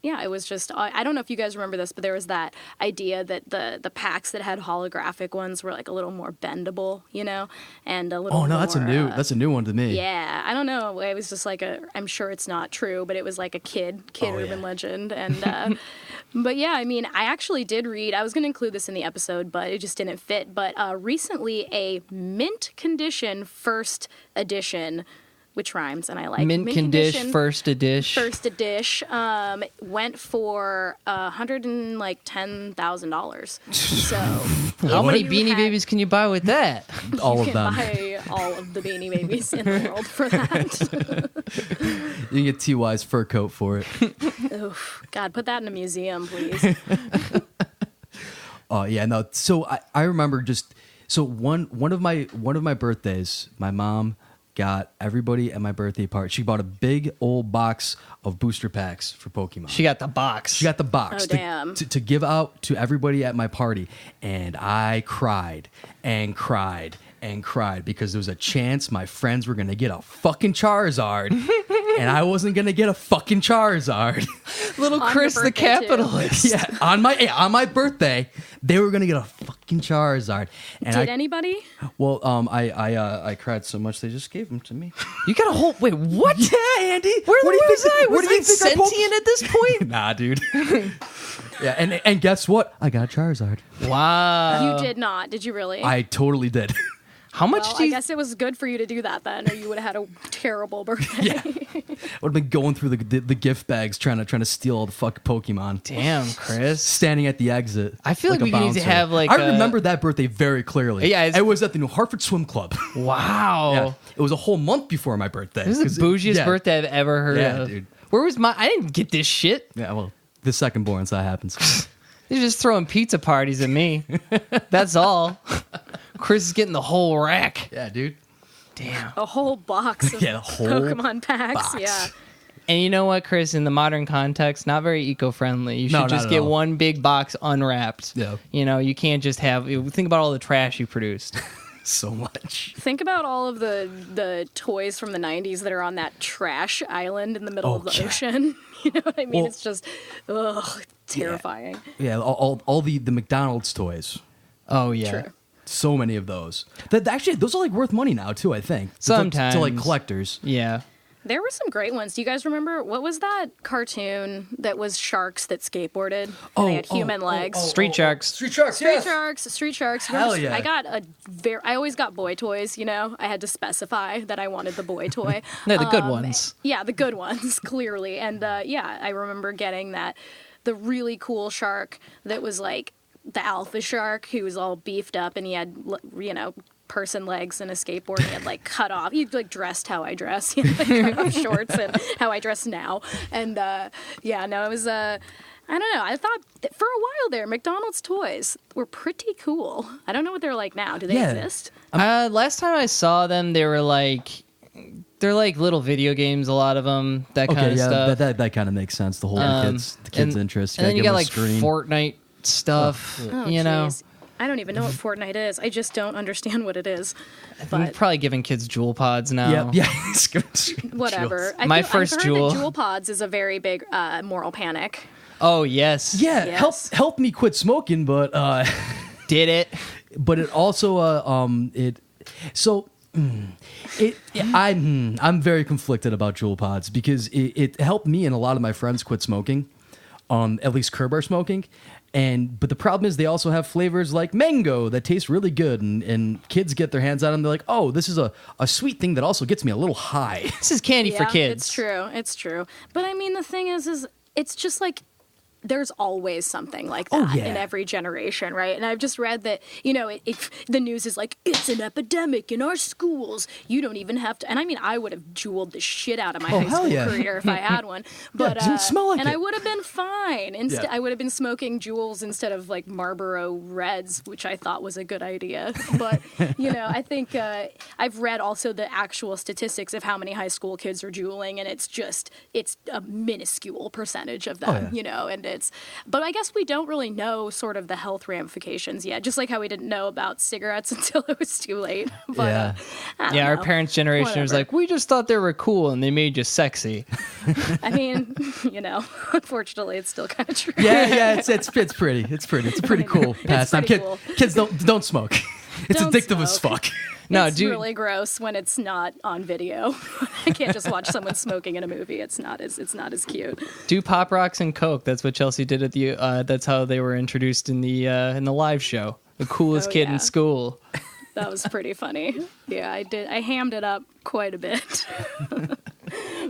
Yeah, it was just, I don't know if you guys remember this, but there was that idea that the packs that had holographic ones were like a little more bendable, and a little Oh no, that's a more, new one to me. yeah, I don't know. It was just like I'm sure it's not true, but it was like a kid urban legend. And, but yeah, I mean, I actually did read, I was going to include this in the episode, but it just didn't fit. But recently a mint condition first edition, which rhymes, and I like Mint condition first edition. First edition went for $110,000. So How many you Beanie had- Babies can you buy with that? All you of can them. buy all of the Beanie Babies in the world for that. You can get TY's fur coat for it. Oof, God, put that in a museum, please. Oh yeah, no. So I remember one of my birthdays, my mom got everybody at my birthday party. She bought a big old box of booster packs for Pokemon. She got the box. She got the box Oh, damn. to give out to everybody at my party, and I cried and cried and cried because there was a chance my friends were gonna get a fucking Charizard, and I wasn't gonna get a fucking Charizard. Little On Chris your the birthday, too. capitalist. Yeah, on my birthday, they were gonna get a fucking Charizard. And Did anybody? Well, I cried so much they just gave them to me. You got a whole wait. What? Yeah, Andy. Where do you was think- I? where Was do you I think I poked- sentient at this point? Nah, dude. Yeah, and guess what? I got a Charizard. Wow. You did not. Did you really? I totally did. How much well, do I you? guess it was good for you to do that then, or you would have had a terrible birthday. Would have been going through the gift bags trying to steal all the fucking Pokemon. Damn, Chris. Standing at the exit. I feel like a we need to bouncer. have, like, I a- remember that birthday very clearly. Yeah, it was at the New Hartford Swim Club. Wow. Yeah, it was a whole month before my birthday. This is the 'Cause bougiest yeah. birthday I've ever heard Yeah, of. dude. Where was my? I didn't get this shit. Yeah, well, the second born, so that happens. They're just throwing pizza parties at me. That's all. Chris is getting the whole rack. Yeah, dude. Damn. A whole box of Yeah, the whole Pokemon packs. box. Yeah. And you know what, Chris? In the modern context, not very eco-friendly. You should No, not just at get all. one big box unwrapped. Yeah. You can't just have. Think about all the trash you produced. So much. Think about all of the toys from the 90s that are on that trash island in the middle Oh, of the yeah. ocean. You know what I mean? Well- It's just, ugh, terrifying. Yeah, all the McDonald's toys. Oh yeah. True. So many of those. That actually, those are like worth money now too. I think Sometimes. to like collectors. Yeah. There were some great ones. Do you guys remember, what was that cartoon that was sharks that skateboarded? And they had human legs. Street Sharks. Street Sharks. Street Sharks. Hell yeah. I always got boy toys, I had to specify that I wanted the boy toy. They're the good ones. Yeah, the good ones, clearly. And I remember getting the really cool shark that was like the alpha shark who was all beefed up and he had, person legs and a skateboard. And he had like cut off. He like dressed how I dress. He had like cut off shorts and how I dress now. And it was I don't know. I thought that for a while there, McDonald's toys were pretty cool. I don't know what they're like now. Do they Yeah. exist? Last time I saw them, they're like little video games. A lot of them. That kind Okay, of yeah, stuff. that kind of makes sense. The whole the kids' interest. And then you gotta got give 'em a like screen. Fortnite stuff. Oh, you know. jeez. I don't even know what Fortnite is. I just don't understand what it is. I'm But probably giving kids Jewel Pods now. Yeah. whatever. My first I've heard Jewel. that Jewel Pods is a very big moral panic. Oh yes. Yeah, Yes. help me quit smoking, but Did it? but it also I'm very conflicted about Juul pods because it helped me and a lot of my friends quit smoking, at least curb our smoking. But the problem is they also have flavors like mango that taste really good, and kids get their hands on them. They're like, oh, this is a sweet thing that also gets me a little high. This is candy for kids. It's true. It's true. But I mean, the thing is it's just like there's always something like that in every generation, right? And I've just read that, the news is like, it's an epidemic in our schools. You don't even have to. And I mean, I would have jeweled the shit out of my high school career if I had one. But it didn't smell like and it. I would have been fine. I would have been smoking Juuls instead of like Marlboro Reds, which I thought was a good idea. But, I think I've read also the actual statistics of how many high school kids are juuling, and it's a minuscule percentage of them, and but I guess we don't really know sort of the health ramifications yet, just like how we didn't know about cigarettes until it was too late. But, I don't our know. parents' generation was Whatever. like, we just thought they were cool and they made you sexy. I mean, unfortunately, it's still kind of true. Yeah, it's pretty. It's a pretty cool pastime. pretty cool. Kids don't smoke. It's Don't addictive as smoke. fuck. No, it's dude. really gross when it's not on video. I can't just watch someone smoking in a movie. It's not as cute. Do Pop Rocks and Coke. That's what Chelsey did at the. That's how they were introduced in the live show. The coolest kid yeah. in school. That was pretty funny. Yeah, I did. I hammed it up quite a bit.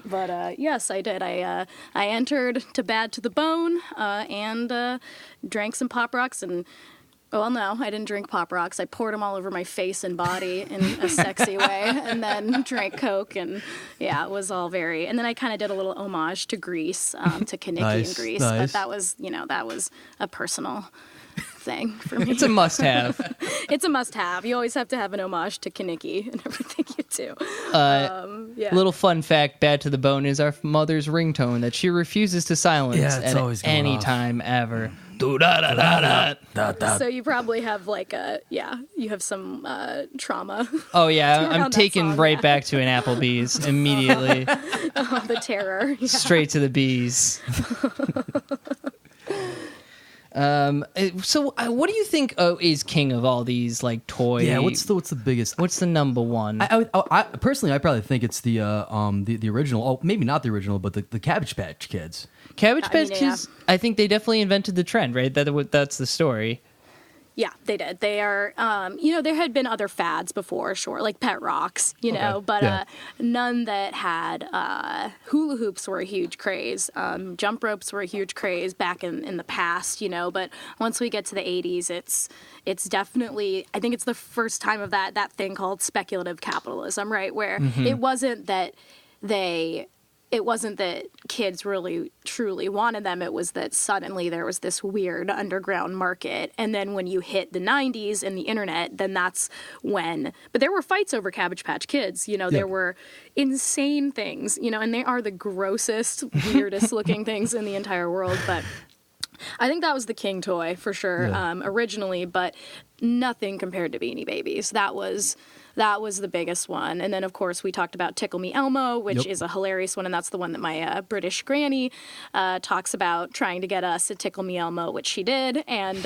But yes, I did. I entered to Bad to the Bone and drank some Pop Rocks and. Well, no, I didn't drink Pop Rocks. I poured them all over my face and body in a sexy way, and then drank Coke, and yeah, it was all very. And then I kind of did a little homage to Grease, to Kaniki and Grease, but that was a personal thing for me. It's a must-have. It's a must-have. You always have to have an homage to Kaniki in everything you do. Yeah. Little fun fact: Bad to the Bone is our mother's ringtone that she refuses to silence Yeah, it's always at going any off. time ever. So you probably have you have some trauma. Oh yeah, around I'm that taken song, right yeah. back to an Applebee's immediately, The terror. Yeah. straight to the bees. So what do you think is king of all these like toy? Yeah, what's the biggest? What's the number one? I personally, I probably think it's the original. Oh, maybe not the original, but the Cabbage Patch Kids. Cabbage I mean, Patch Kids. I think they definitely invented the trend, right? That's the story. Yeah, they did. They are, there had been other fads before, sure, like Pet Rocks, but yeah. none that had hula hoops were a huge craze. Jump ropes were a huge craze back in the past, but once we get to the 80s, it's definitely, I think it's the first time of that thing called speculative capitalism, right? Where it wasn't that kids really truly wanted them. It was that suddenly there was this weird underground market. And then when you hit the 90s and the internet, then that's when... But there were fights over Cabbage Patch Kids. There were insane things, and they are the grossest, weirdest looking things in the entire world. But I think that was the king toy for sure, originally, but nothing compared to Beanie Babies. That was the biggest one. And then, of course, we talked about Tickle Me Elmo, which is a hilarious one, and that's the one that my British granny talks about trying to get us to Tickle Me Elmo, which she did. And,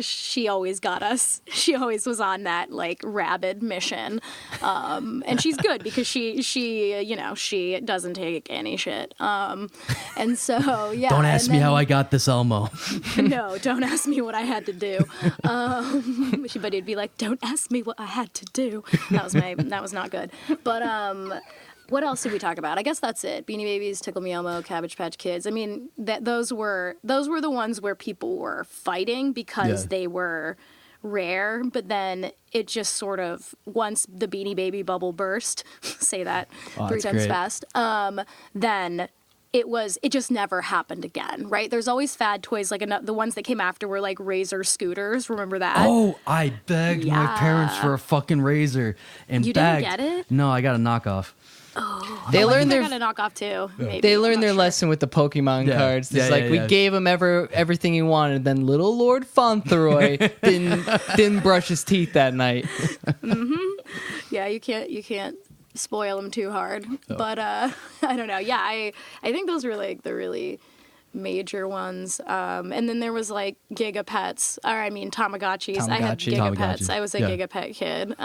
she always got us. She always was on that, like, rabid mission. And she's good because she doesn't take any shit. And so, yeah. Don't ask me how I got this Elmo. No, don't ask me what I had to do. But he'd be like, don't ask me what I had to do. That was not good. But what else did we talk about? I guess that's it. Beanie Babies, Tickle Me Elmo, Cabbage Patch Kids. I mean, those were the ones where people were fighting because they were rare, but then it just sort of, once the Beanie Baby bubble burst, say that 3 times great. fast, then it just never happened again, right? There's always fad toys, like the ones that came after were like Razor scooters. Remember that? Oh, I begged my parents for a fucking Razor and You didn't begged. get it? No, I got a knockoff. They I learned think their I got a knockoff too. Maybe. They I'm learned not their sure. lesson with the Pokemon cards. It's Yeah, like we yeah. gave him everything he wanted. Then little Lord Fauntleroy didn't brush his teeth that night. Yeah, you can't spoil them too hard. But I don't know. Yeah, I think those were like the really major ones. And then there was like Gigapets, or I mean Tamagotchis. I had Gigapets. Tamagotchi. I was a Gigapet kid.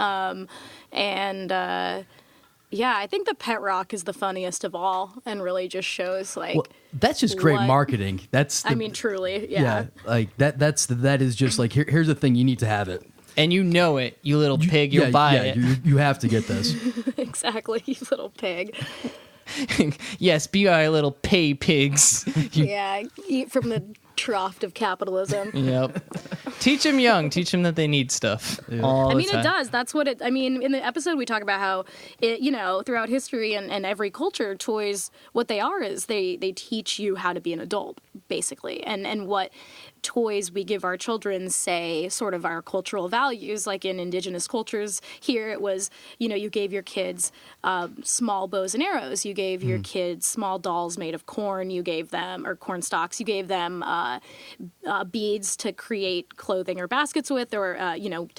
Yeah, I think the Pet Rock is the funniest of all, and really just shows like. Well, that's just great what- marketing. That's. I mean, truly, yeah. like that is just like here's the thing, you need to have it. And you know it, you little pig. You'll buy it. You have to get this. Exactly, you little pig. Yes, be our little pay pigs. Yeah, eat from the trough of capitalism. Yep. Teach them young. Teach them that they need stuff. All I the mean, it time. does. That's what it. I mean, in the episode we talk about how it, throughout history and every culture, toys, what they are is they teach you how to be an adult, basically, and what toys we give our children say sort of our cultural values. Like in indigenous cultures here, it was, you gave your kids small bows and arrows. You gave your kids small dolls made of corn. You gave them, or corn stalks. You gave them beads to create clothing or baskets with, or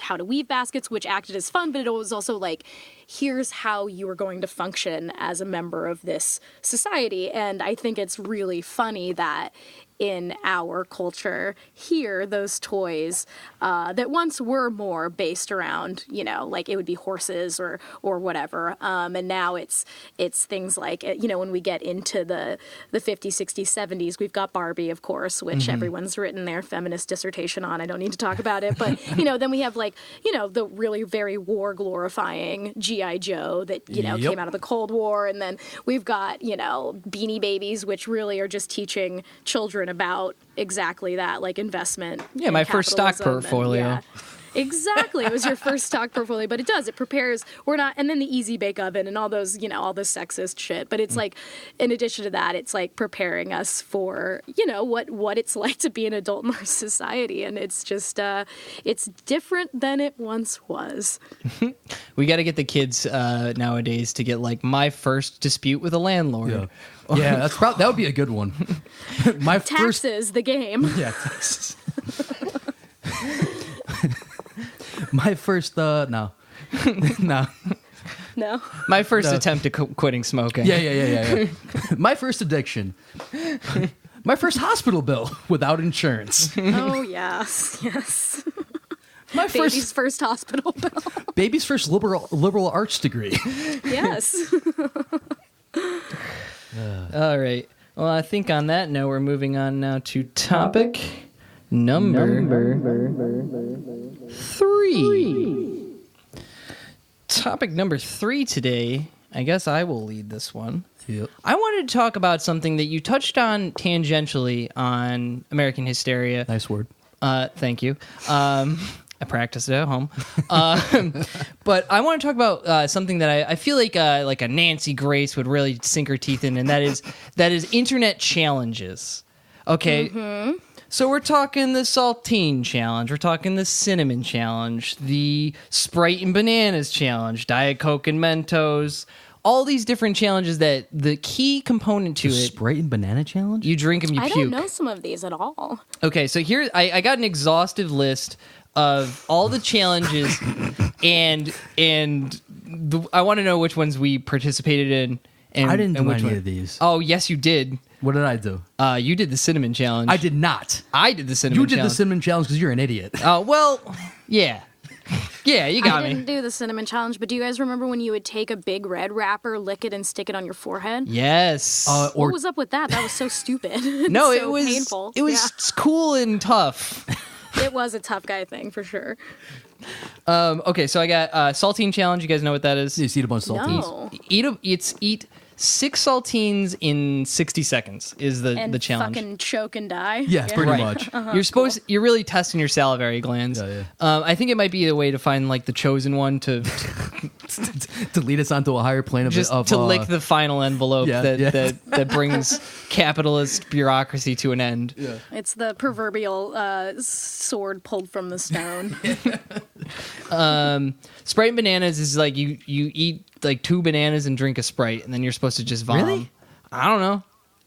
how to weave baskets, which acted as fun, but it was also like, here's how you are going to function as a member of this society. And I think it's really funny that in our culture here, those toys that once were more based around, like it would be horses or whatever, and now it's things like, when we get into the 50s, 60s, 70s, we've got Barbie, of course, which everyone's written their feminist dissertation on. I don't need to talk about it, but then we have like the really very war glorifying G.I. Joe that came out of the Cold War, and then we've got Beanie Babies, which really are just teaching children about exactly that, like investment. Yeah, my first stock capitalism portfolio. Exactly. It was your first stock portfolio, but it prepares, and then the easy bake oven and all those, all this sexist shit. But it's like, in addition to that, it's like preparing us for, what it's like to be an adult in our society. And it's just, it's different than it once was. We got to get the kids nowadays to get like my first dispute with a landlord. Yeah, that would be a good one. My Taxes, the game. Yeah, taxes. My first no. No. My first attempt at quitting smoking. Yeah. My first addiction. My first hospital bill without insurance. Oh, yes. My Baby's first hospital bill. Baby's first liberal arts degree. Yes. All right. Well, I think on that note, we're moving on now to topic number 3. Topic number 3 today, I guess I will lead this one. Yep. I wanted to talk about something that you touched on tangentially on American Hysteria. Nice word. Thank you. I practiced it at home. But I want to talk about something that I feel like a Nancy Grace would really sink her teeth in, and that is internet challenges. Okay. Mm-hmm. So we're talking the Saltine challenge, we're talking the cinnamon challenge, the Sprite and bananas challenge, Diet Coke and Mentos, all these different challenges that the key component to The it, Sprite and banana challenge? you drink them, you I puke. don't know some of these at all. Okay, so here I got an exhaustive list of all the challenges, and I want to know which ones we participated in. And, I didn't and do which any one. of these. Oh, yes, you did. What did I do? You did the cinnamon challenge. I did not. I did the cinnamon You did challenge. the cinnamon challenge because you're an idiot. Oh, well, yeah. Yeah, you got I me. didn't do the cinnamon challenge, but do you guys remember when you would take a big red wrapper, lick it, and stick it on your forehead? Yes. Or What was up with that? That was so stupid. no, So it was painful. It was cool and tough. Yeah, it was a tough guy thing for sure. Okay, so I got Saltine challenge. You guys know what that is? you just eat a bunch of saltines. No. Eat 6 saltines in 60 seconds is the And challenge. fucking choke and die. Yeah, pretty Right. much. You're really testing your salivary glands. Yeah. I think it might be a way to find like the chosen one to To lead us onto a higher plane of just of, to lick the final envelope yeah, that, yeah. that brings capitalist bureaucracy to an end. Yeah. It's the proverbial sword pulled from the stone. Sprite and bananas is like you eat like 2 bananas and drink a Sprite, and then you're supposed to just vom. Really? I don't know.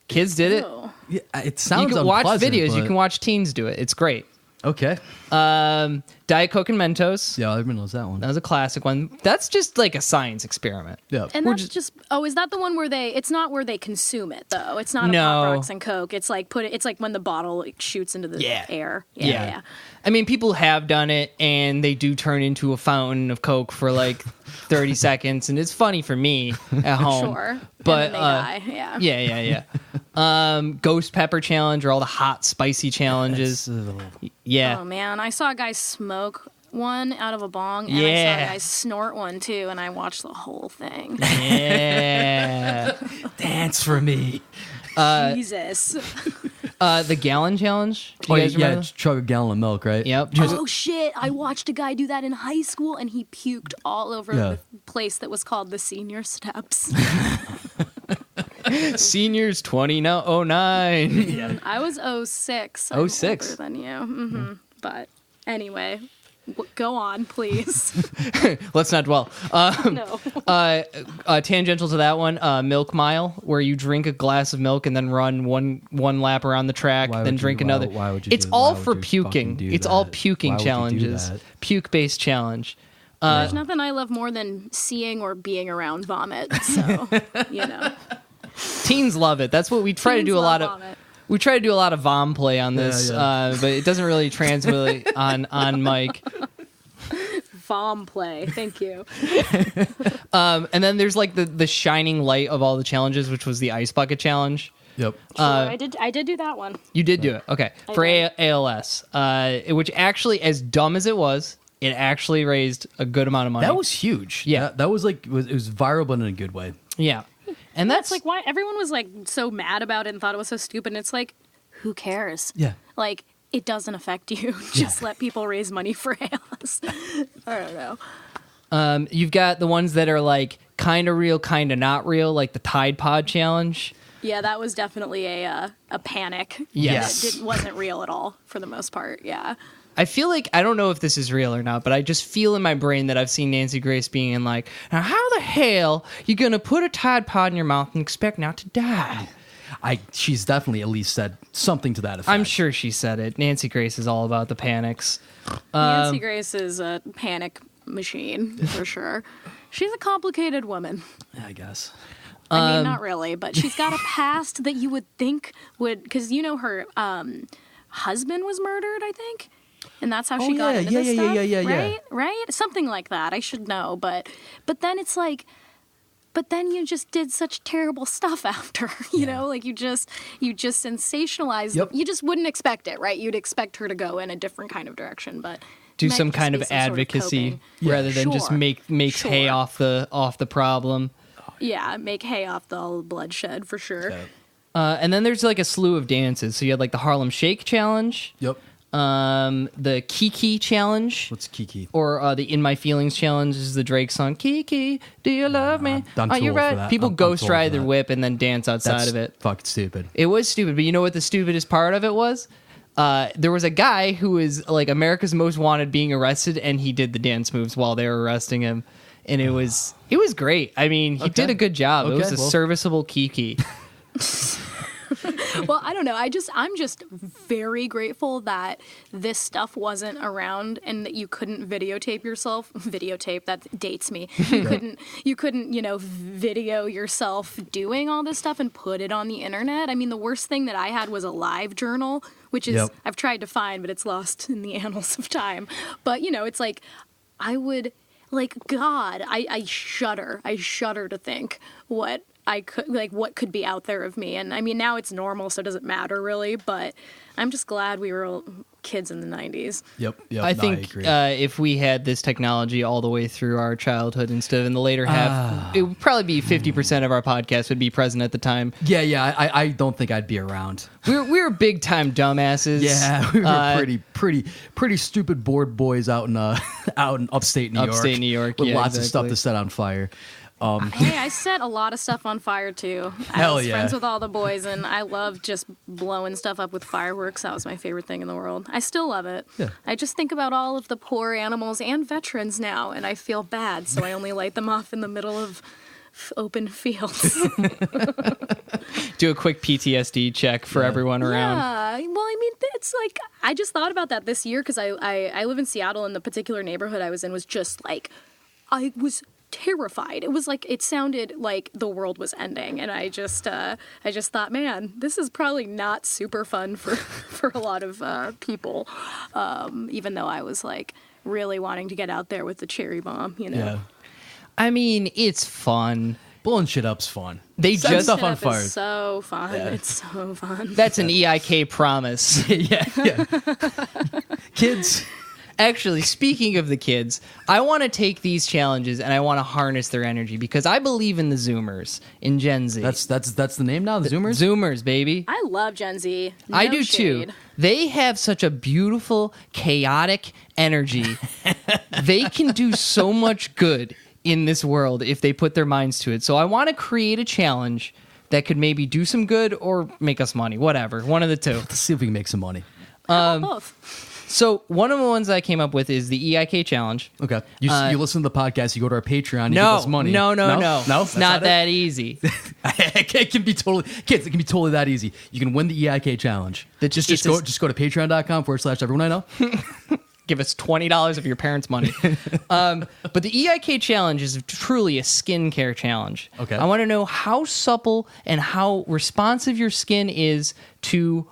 Kids did it. Ew. Yeah, it sounds You can watch unpleasant, videos. You but- can watch teens do it. It's great. Okay. Diet Coke and Mentos. Yeah, everyone knows that one. That was a classic one. That's just like a science experiment. Yeah. And We're that's just is that the one where it's not where they consume it though. It's not a No. Pop Rocks and Coke. It's like it's like when the bottle like, shoots into the air. Yeah. I mean, people have done it, and they do turn into a fountain of Coke for like 30 seconds, and it's funny for me at home. Sure. But and then they die. yeah. Ghost pepper challenge or all the hot spicy challenges. Yeah. Oh man, I saw a guy smoke one out of a bong, and I Yeah. saw a guy snort one too, and I watched the whole thing. Yeah. Dance for me. Jesus. The gallon challenge. Do you guys remember? chug a gallon of milk, right? Yep. Oh shit! I watched a guy do that in high school, and he puked all over the place that was called the senior steps. Seniors 2009. I was 06. 06. Older than you. But anyway, go on, please. Let's not dwell. No. Tangential to that one, Milk Mile, where you drink a glass of milk and then run one lap around the track, Why then would drink you- another. why would you It's do- all why for would you fucking puking. do It's all that? puking Why would you do challenges. that? Puke-based challenge. There's nothing I love more than seeing or being around vomit. So, Teens love it. That's what we try to Teens do a lot love of. vomit. We try to do a lot of vom play on this, Yeah. but it doesn't really translate on mic. Vom play. Thank you. And then there's like the shining light of all the challenges, which was the ice bucket challenge. Yep. Sure, I did do that one. You did do it. Okay. For did. ALS, which actually, as dumb as it was, it actually raised a good amount of money. That was huge. Yeah. That was like, it was viral, but in a good way. Yeah. And That's that's like why everyone was like so mad about it and thought it was so stupid. And it's like, who cares? Yeah. Like, it doesn't affect you. Just let people raise money for ALS. I don't know. you've got the ones that are like kind of real, kind of not real, like the Tide Pod challenge. Yeah, that was definitely a panic. Yes. That wasn't real at all for the most part. Yeah. I feel like, I don't know if this is real or not, but I just feel in my brain that I've seen Nancy Grace being in like, now how the hell you gonna put a Tide Pod in your mouth and expect not to die? She's definitely at least said something to that effect. I'm sure she said it. Nancy Grace is all about the panics. Nancy Grace is a panic machine for sure. She's a complicated woman. I guess. I mean, not really, but she's got a past that you would think would, because her husband was murdered, I think, and that's how she got into this stuff. Yeah. Right, something like that. I should know, but then it's like, but then you just did such terrible stuff after, you know, like you just sensationalized. Yep. You just wouldn't expect it, right? You'd expect her to go in a different kind of direction, but Do might some just kind be of some sort advocacy coping. rather than just Sure. make hay Sure. off the problem. Yeah, make hay off the all bloodshed for sure. And then there's like a slew of dances. So you had like the Harlem Shake challenge, Yep. the Kiki challenge, What's Kiki? or the In My Feelings challenge is the Drake song. Kiki, do you love me? I'm Are too you old for right? that. People I'm too ghost old for ride their that. whip and then dance outside That's of it. fucking stupid. It was stupid, but you know what the stupidest part of it was? There was a guy who was like America's Most Wanted being arrested, and he did the dance moves while they were arresting him, and it was great. I mean, he did a good job. It was a serviceable Kiki. Well, I don't know. I'm just very grateful that this stuff wasn't around and that you couldn't videotape yourself. Videotape, that dates me. You couldn't, video yourself doing all this stuff and put it on the internet. I mean, the worst thing that I had was a live journal, which is I've tried to find, but it's lost in the annals of time. But, it's like I would, like, God, I shudder. I shudder to think what I could, like, what could be out there of me. And I mean, now it's normal, so it doesn't matter really, but I'm just glad we were all kids in the 90s. Yep. I think agree. if we had this technology all the way through our childhood instead of in the later half, it would probably be 50% of our podcast would be present at the time. Yeah. I don't think I'd be around. We were big time dumbasses. Yeah, we were pretty stupid bored boys out in upstate New York. Upstate New York, with yeah, lots of stuff exactly. to set on fire. Hey, I set a lot of stuff on fire too. I Hell was yeah. friends with all the boys, and I loved just blowing stuff up with fireworks. That was my favorite thing in the world. I still love it. Yeah. I just think about all of the poor animals and veterans now, and I feel bad, so I only light them off in the middle of open fields. Do a quick PTSD check for everyone around. Yeah, well, I mean, it's like I just thought about that this year because I live in Seattle, and the particular neighborhood I was in was just like, I was terrified. It was like, it sounded like the world was ending, and I just thought, man, this is probably not super fun for a lot of people, even though I was like really wanting to get out there with the cherry bomb, you know. Yeah. I mean, it's fun. Blowing shit up's fun. They Set just stuff on It's fire. so fun. Yeah. It's so fun. That's an EIK promise. yeah. Kids. Actually, speaking of the kids, I want to take these challenges and I want to harness their energy because I believe in the Zoomers, in Gen Z. That's the name now, the Zoomers? Zoomers, baby. I love Gen Z. I No do shade. too. They have such a beautiful, chaotic energy. They can do so much good in this world if they put their minds to it. So I want to create a challenge that could maybe do some good or make us money, whatever, one of the two. Let's see if we can make some money. Both. So one of the ones I came up with is the EIK challenge. Okay. You listen to the podcast, you go to our Patreon, you give No, us money. no. No? It's That's not it? that easy. It can be totally, kids, it can be totally that easy. You can win the EIK challenge. Just go to patreon.com/everyone I know. Give us $20 of your parents' money. But the EIK challenge is truly a skincare challenge. Okay. I want to know how supple and how responsive your skin is to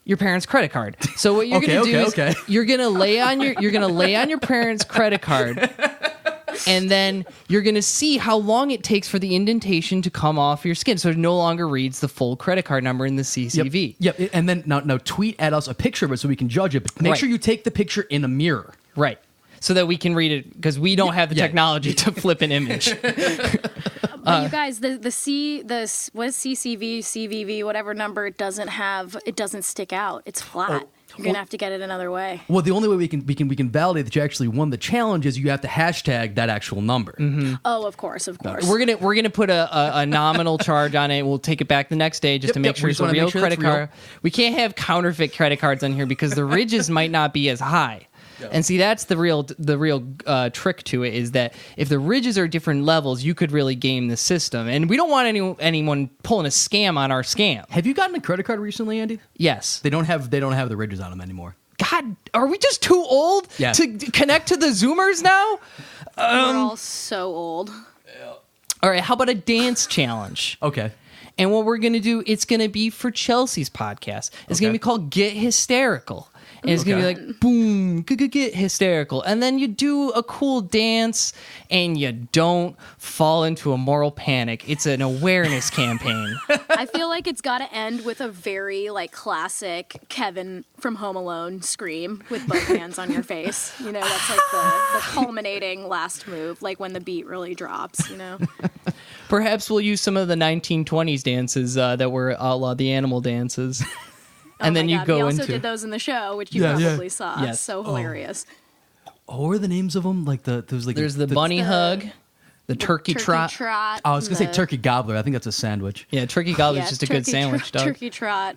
your parents' credit card. So what you're going to do is you're going to lay on your parents' credit card. And then you're going to see how long it takes for the indentation to come off your skin. So it no longer reads the full credit card number in the CCV. Yep. And then now tweet at us a picture of it so we can judge it. But make sure you take the picture in a mirror. Right. So that we can read it because we don't have the technology to flip an image. But you guys, the what is CCV, CVV, whatever number, it doesn't stick out. It's flat. You're gonna have to get it another way. Well, the only way we can validate that you actually won the challenge is you have to hashtag that actual number. Mm-hmm. Oh, of course. We're gonna put a nominal charge on it. We'll take it back the next day just to make sure it's a real credit card. We can't have counterfeit credit cards on here because the ridges might not be as high. And see, that's the real trick to it is that if the ridges are different levels, you could really game the system. And we don't want anyone pulling a scam on our scam. Have you gotten a credit card recently, Andy? Yes. They don't have the ridges on them anymore. God, are we just too old to connect to the Zoomers now? We're all so old. All right, how about a dance challenge? Okay. And what we're going to do, it's going to be for Chelsey's podcast. It's going to be called Get Hysterical. And it's going to be like, boom, get hysterical. And then you do a cool dance and you don't fall into a moral panic. It's an awareness campaign. I feel like it's got to end with a very like classic Kevin from Home Alone scream with both hands on your face. You know, that's like the culminating last move, like when the beat really drops, you know? Perhaps we'll use some of the 1920s dances that were outlawed, the animal dances. And then you go we into. also did those in the show, which you probably saw. Yes. So hilarious. What were the names of them? Like there's the bunny hug, the turkey trot. Oh, I was gonna say turkey gobbler. I think that's a sandwich. Yeah, turkey gobbler is just a good sandwich, dog. Turkey trot,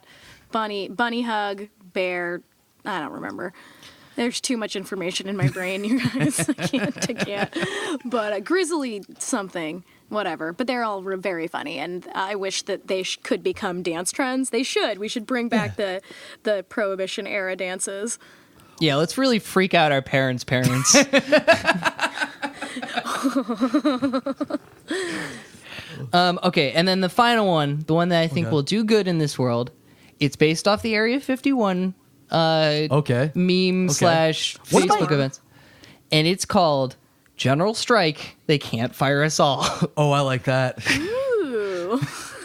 bunny hug, bear. I don't remember. There's too much information in my brain, you guys. I can't. But grizzly something. Whatever, but they're all very funny, and I wish that they could become dance trends. They should. We should bring back the Prohibition era dances. Yeah, let's really freak out our parents. Okay, and then the final one, the one that I think will do good in this world, it's based off the Area 51 meme / Facebook events, and it's called General Strike, They Can't Fire Us All. Oh, I like that. Ooh.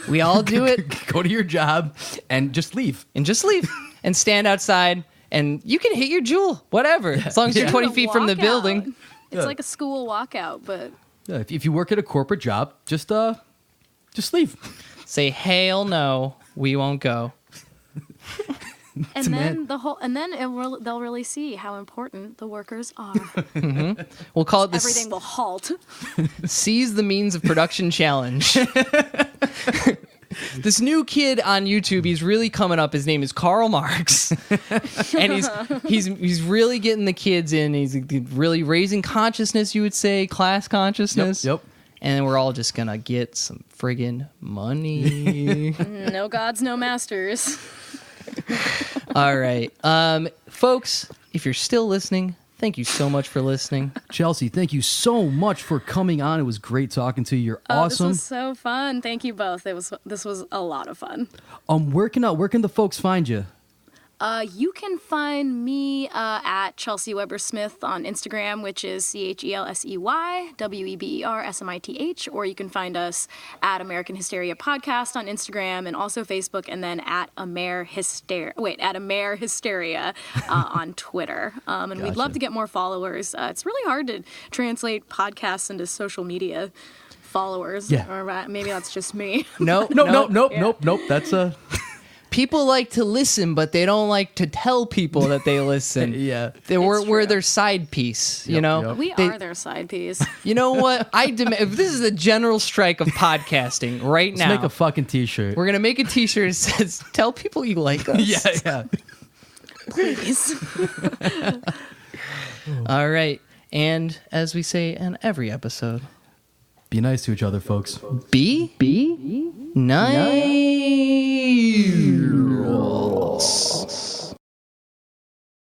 We all do it. Go to your job and just leave. And stand outside, and you can hit your jewel, whatever, as long as you're 20 feet from the building. It's like a school walkout, but... Yeah, if you work at a corporate job, just leave. Say, hell no, we won't go. And then they'll really see how important the workers are. Mm-hmm. We'll call it Everything will halt. Seize the Means of Production Challenge. This new kid on YouTube, he's really coming up. His name is Karl Marx, and he's really getting the kids in. He's really raising consciousness, you would say, class consciousness. Yep. And then we're all just gonna get some friggin' money. No gods, no masters. All right. Folks, if you're still listening, thank you so much for listening. Chelsey, thank you so much for coming on. It was great talking to you. You're awesome. This was so fun. Thank you both. This was a lot of fun. Where can the folks find you? You can find me at Chelsey Weber Smith on Instagram, which is CHELSEYWEBERSMITH, or you can find us at American Hysteria Podcast on Instagram and also Facebook, and then at Amer Hysteria on Twitter. And we'd love to get more followers. It's really hard to translate podcasts into social media followers. Yeah. Or maybe that's just me. Nope. That's People like to listen, but they don't like to tell people that they listen. Yeah. We're their side piece, you know? yep. We are their side piece. You know what? If this is the general strike of podcasting right now. Let's make a fucking t-shirt. We're going to make a t-shirt that says, tell people you like us. Yeah. Please. All right. And as we say in every episode, Be nice to each other, folks. be nice.